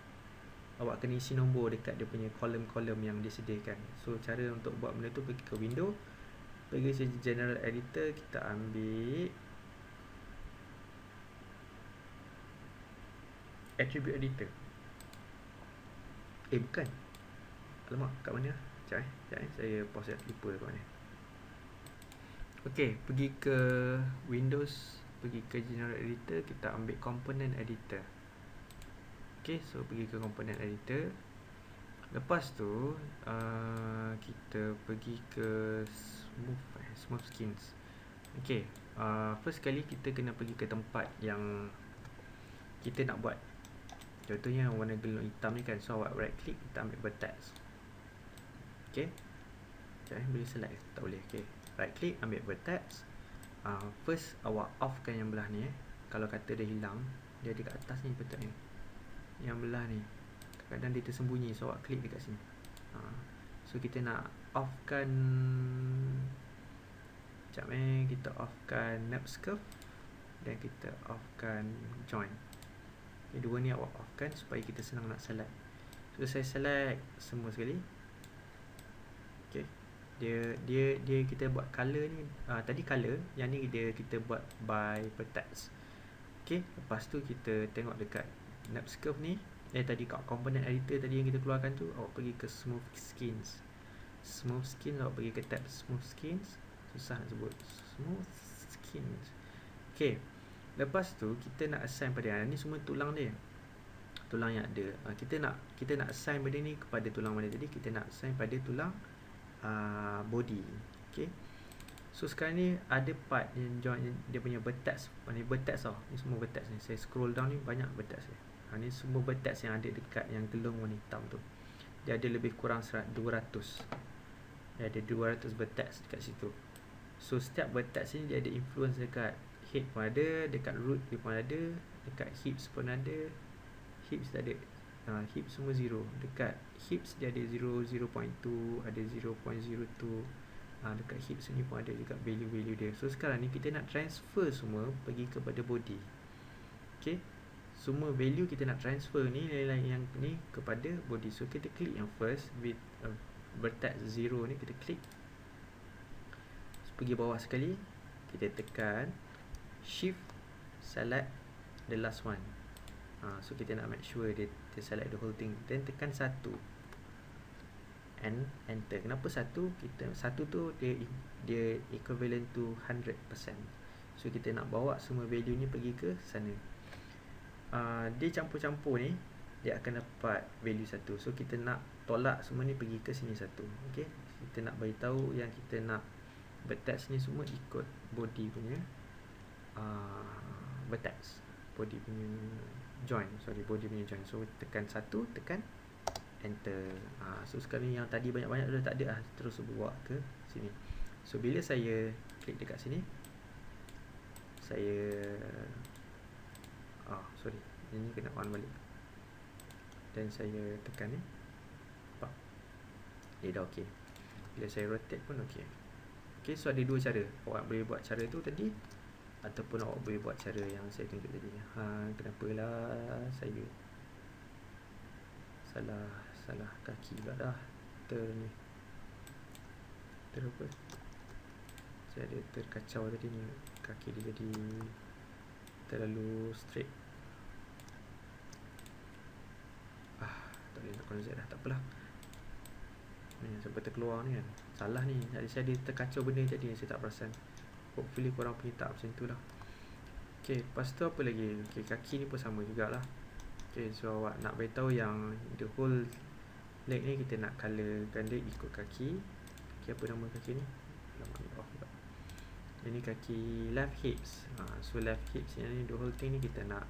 A: Awak kena isi nombor dekat dia punya kolom-kolom yang disediakan. So cara untuk buat benda tu, pergi ke window, pergi ke general editor, kita ambil attribute editor. Bukan. Alamak, kat mana? Sekejap saya pause, lupa kat mana. Okay, pergi ke Windows, pergi ke general editor, kita ambil component editor. Okay, so pergi ke component editor. Lepas tu kita pergi ke smooth skins. Okay, first kali kita kena pergi ke tempat yang kita nak buat. Contohnya warna gelung hitam ni kan. So awak right click, kita ambil vertex. Okay, boleh select? Tak boleh. Okay, right click, ambil vertex. First awak offkan yang belah ni. Kalau kata dia hilang, dia ada kat atas ni, betul ni, yang belah ni kadang-kadang dia tersembunyi. So awak klik dekat sini. So kita nak offkan, kita offkan NURBS curve, dan kita offkan join. Dua ni awak offkan supaya kita senang nak select. So saya select semua sekali. Okay, dia kita buat color ni, tadi color, yang ni kita buat by vertex. Okay, lepas tu kita tengok dekat NURBS curve ni, tadi kat component editor tadi yang kita keluarkan tu, awak pergi ke smooth skins. Smooth skins, awak pergi ke tab smooth skins. Susah nak sebut, smooth skins. Okay, lepas tu kita nak assign pada ni semua tulang dia, tulang yang ada. Kita nak assign benda ni kepada tulang mana tadi. Kita nak assign pada tulang body. Okay, so sekarang ni ada part yang join dia punya vertex. Ni vertex tau, ni semua vertex ni. Saya scroll down ni, banyak vertex ni. Ni semua vertex yang ada dekat yang gelung warna hitam tu. Dia ada lebih kurang 200. Dia ada 200 vertex dekat situ. So setiap vertex ni dia ada influence dekat head pun ada, dekat root dia pun ada, dekat hips pun ada. Hips dah ada, hips semua 0. Dekat hips dia ada 0, 0.2, ada 0.02. Dekat hips ni pun ada juga value-value dia. So sekarang ni kita nak transfer semua pergi kepada body. Okay, semua value kita nak transfer ni, nilai yang ni kepada body. So kita klik yang first with vertex 0 ni, kita klik. So, pergi bawah sekali, kita tekan shift, select the last one. So kita nak make sure dia select the whole thing. Then tekan 1 and enter. Kenapa 1? Kita 1 tu dia equivalent to 100%. So kita nak bawa semua value ni pergi ke sana. Dia campur-campur ni, dia akan dapat value 1. So kita nak tolak semua ni pergi ke sini 1. Okay, kita nak beritahu yang kita nak vertex ni semua ikut body punya vertex, body punya join, body punya join. So tekan 1, tekan enter. So sekarang yang tadi banyak-banyak dah tak ada lah, terus bawa ke sini. So bila saya klik dekat sini, saya ini kena on balik, dan saya tekan ni, nampak dia dah ok. Bila saya rotate pun ok. Ok, so ada dua cara. Awak boleh buat cara tu tadi, ataupun awak boleh buat cara yang saya tunjuk tadi. Kenapalah saya salah kaki pula dah. Apa, saya ada terkacau tadi ni, kaki dia jadi terlalu straight. Tak boleh nak convert dah, tak apalah. Ni sampai terkeluar ni kan, salah ni. Jadi saya ada terkacau benda tadi, saya tak perasan. Hopefully korang punya tak macam tu lah. Ok, lepas tu apa lagi? Ok, kaki ni pun sama jugalah. Ok, so awak nak beritahu yang the whole leg ni kita nak colourkan dia ikut kaki. Ok, apa nama kaki ni? Ini kaki left hips. So left hips ni, the whole thing ni kita nak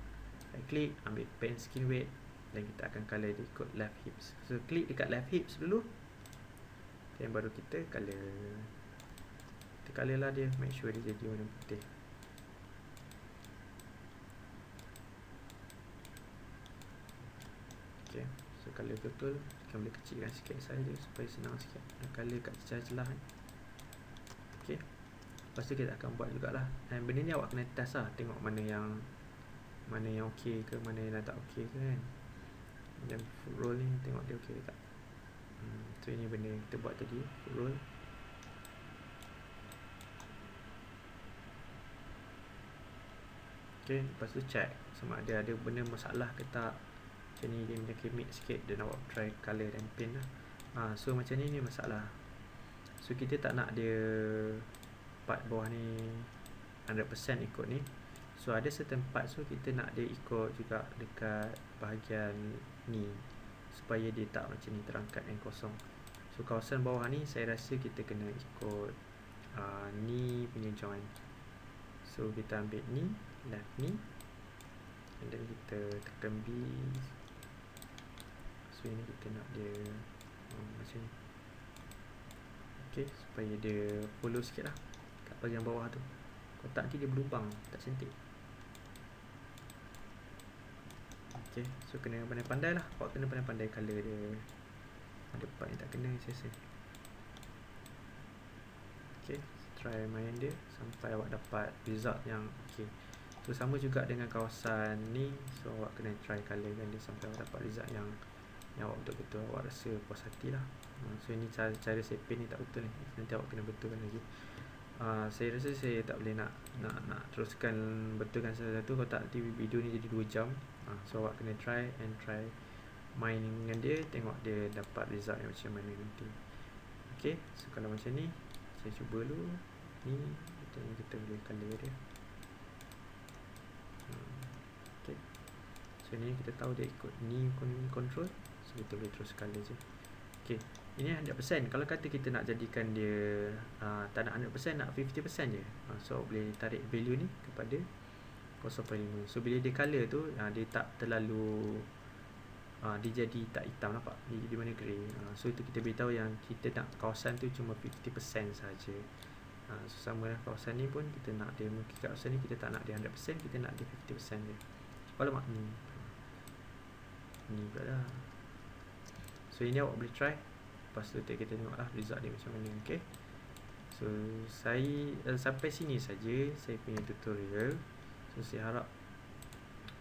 A: right click, ambil pen skin weight, dan kita akan colour dia ikut left hips. So klik dekat left hips dulu, dan baru kita colour. Kita colour lah dia, make sure dia jadi warna putih. Okay, so colour betul. Kita boleh kecilkan sikit saja supaya senang sikit nak colour kat celah-celah ni. Okay, lepas tu kita akan buat jugalah. Dan benda ni awak kena test lah, tengok mana yang ok ke, mana yang tak ok ke kan. Dan foot roll ni tengok dia ok ke tak. So ini benda yang kita buat tadi, foot roll. Ok, lepas tu check sama ada benda masalah ke tak. Macam ni dia macam mix sikit, dan awak try colour dan paint lah. So macam ni masalah. So kita tak nak dia part bawah ni 100% ikut ni. So ada certain part, so kita nak dia ikut juga dekat bahagian ni, supaya dia tak macam ni terangkat dan kosong. So kawasan bawah ni saya rasa kita kena ikut ni punya join. So kita ambil ni, left ni, dan kita tekan B. So ini kita nak dia macam ni. Ok, supaya dia follow sikit lah kat bahagian bawah tu. Kalau tak nanti dia berlubang, tak cantik. Ok, so kena pandai-pandai lah. Awak kena pandai-pandai colour dia. Ada part yang tak kena, saya rasa. Ok, try main dia sampai awak dapat result yang ok. So sama juga dengan kawasan ni. So awak kena try colourkan dia sampai awak dapat result yang awak betul-betul awak rasa puas hati lah. So ini cara saya paint ni tak betul ni. Nanti awak kena betulkan lagi. Saya rasa saya tak boleh nak teruskan betulkan satu-satu. Kalau tak nanti video ni jadi 2 jam. So awak kena try main dengan dia, tengok dia dapat result yang macam mana nanti. Ok, so kalau macam ni saya cuba dulu ni, kita boleh colour dia. Ok, so ni kita tahu dia ikut ni control. So kita boleh terus colour je. Ok, ini 100%. Kalau kata kita nak jadikan dia tak nak 100%, nak 50% je, so boleh tarik value ni kepada 0.5. So bila dia colour tu, dia tak terlalu dia jadi tak hitam, nampak? Dia jadi warna grey. So itu kita beritahu yang kita nak kawasan tu cuma 50% saja. So sama lah kawasan ni pun, kita nak dia, mungkin kawasan ni kita tak nak dia 100%, kita nak dia 50% je. Alamak, ni pula dah. So ini awak boleh try. Lepas tu kita tengok lah result dia macam mana. Okay, so saya sampai sini saja saya punya tutorial. So saya harap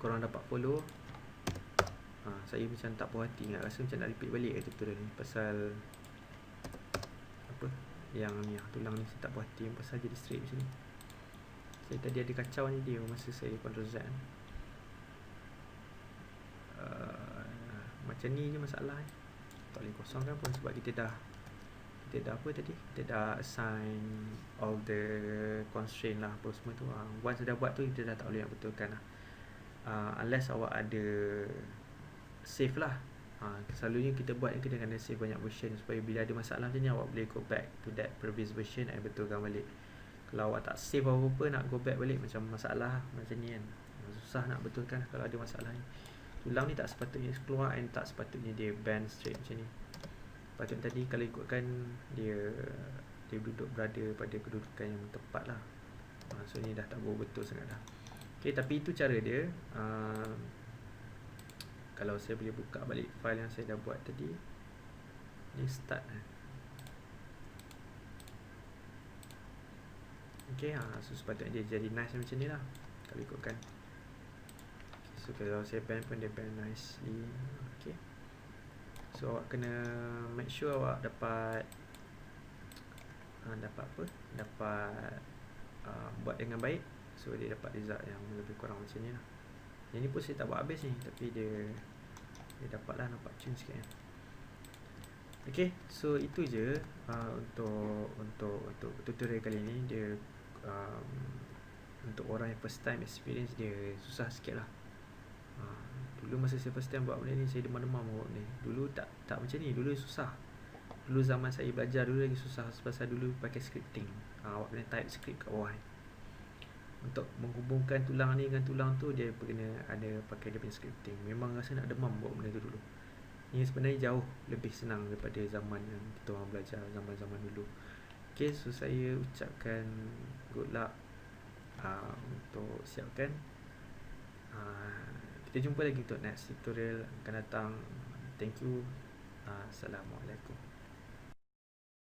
A: korang dapat follow. Saya macam tak puas hati, rasa macam nak repeat balik tutorial ni. Pasal apa, yang ni tulang ni saya tak puas hati, pasal jadi straight macam ni. Saya tadi ada kacau ni dia masa saya Ctrl Z. Macam ni je masalah ni. Tak boleh kosongkan pun sebab kita dah apa tadi, kita dah assign all the constraint lah, apa semua tu. Once dah buat tu, kita dah tak boleh nak betulkan lah. Unless awak ada save lah. Selalunya kita buat kita kena save banyak version, supaya bila ada masalah macam ni awak boleh go back to that previous version dan betulkan balik. Kalau awak tak save apa-apa, nak go back balik macam masalah macam ni kan, susah nak betulkan kalau ada masalah ni. Tulang ni tak sepatutnya keluar and tak sepatutnya dia bend straight macam ni. Patut tadi kalau ikutkan dia duduk berada pada kedudukan yang tepat lah. So ni dah tak betul sangat dah. Okay, tapi itu cara dia. Kalau saya boleh buka balik file yang saya dah buat tadi, ni start okay, so sepatutnya dia jadi nice macam ni lah kalau ikutkan. So kalau saya bend pun dia bend nicely. Okay, so awak kena make sure awak dapat buat dengan baik. So dia dapat result yang lebih kurang macam ni lah. Yang ni pun saya tak buat habis ni, tapi dia dapat lah nampak cun sikit kan. Okay, so itu je untuk tutorial kali ni. Dia untuk orang yang first time experience dia susah sikit lah. Dulu masa saya first time buat benda ni, saya demam-demam buat benda ni. Dulu tak macam ni, dulu susah. Dulu zaman saya belajar dulu lagi susah, sebab dulu pakai scripting. Awak kena type script kat bawah ni. Untuk menghubungkan tulang ni dengan tulang tu, dia kena ada pakai dia punya scripting. Memang rasa nak demam buat benda tu dulu. Ini sebenarnya jauh lebih senang daripada zaman yang kita orang belajar zaman-zaman dulu. Okay, so saya ucapkan good luck untuk siapkan. Kita jumpa lagi untuk next tutorial akan datang. Thank you. Assalamualaikum.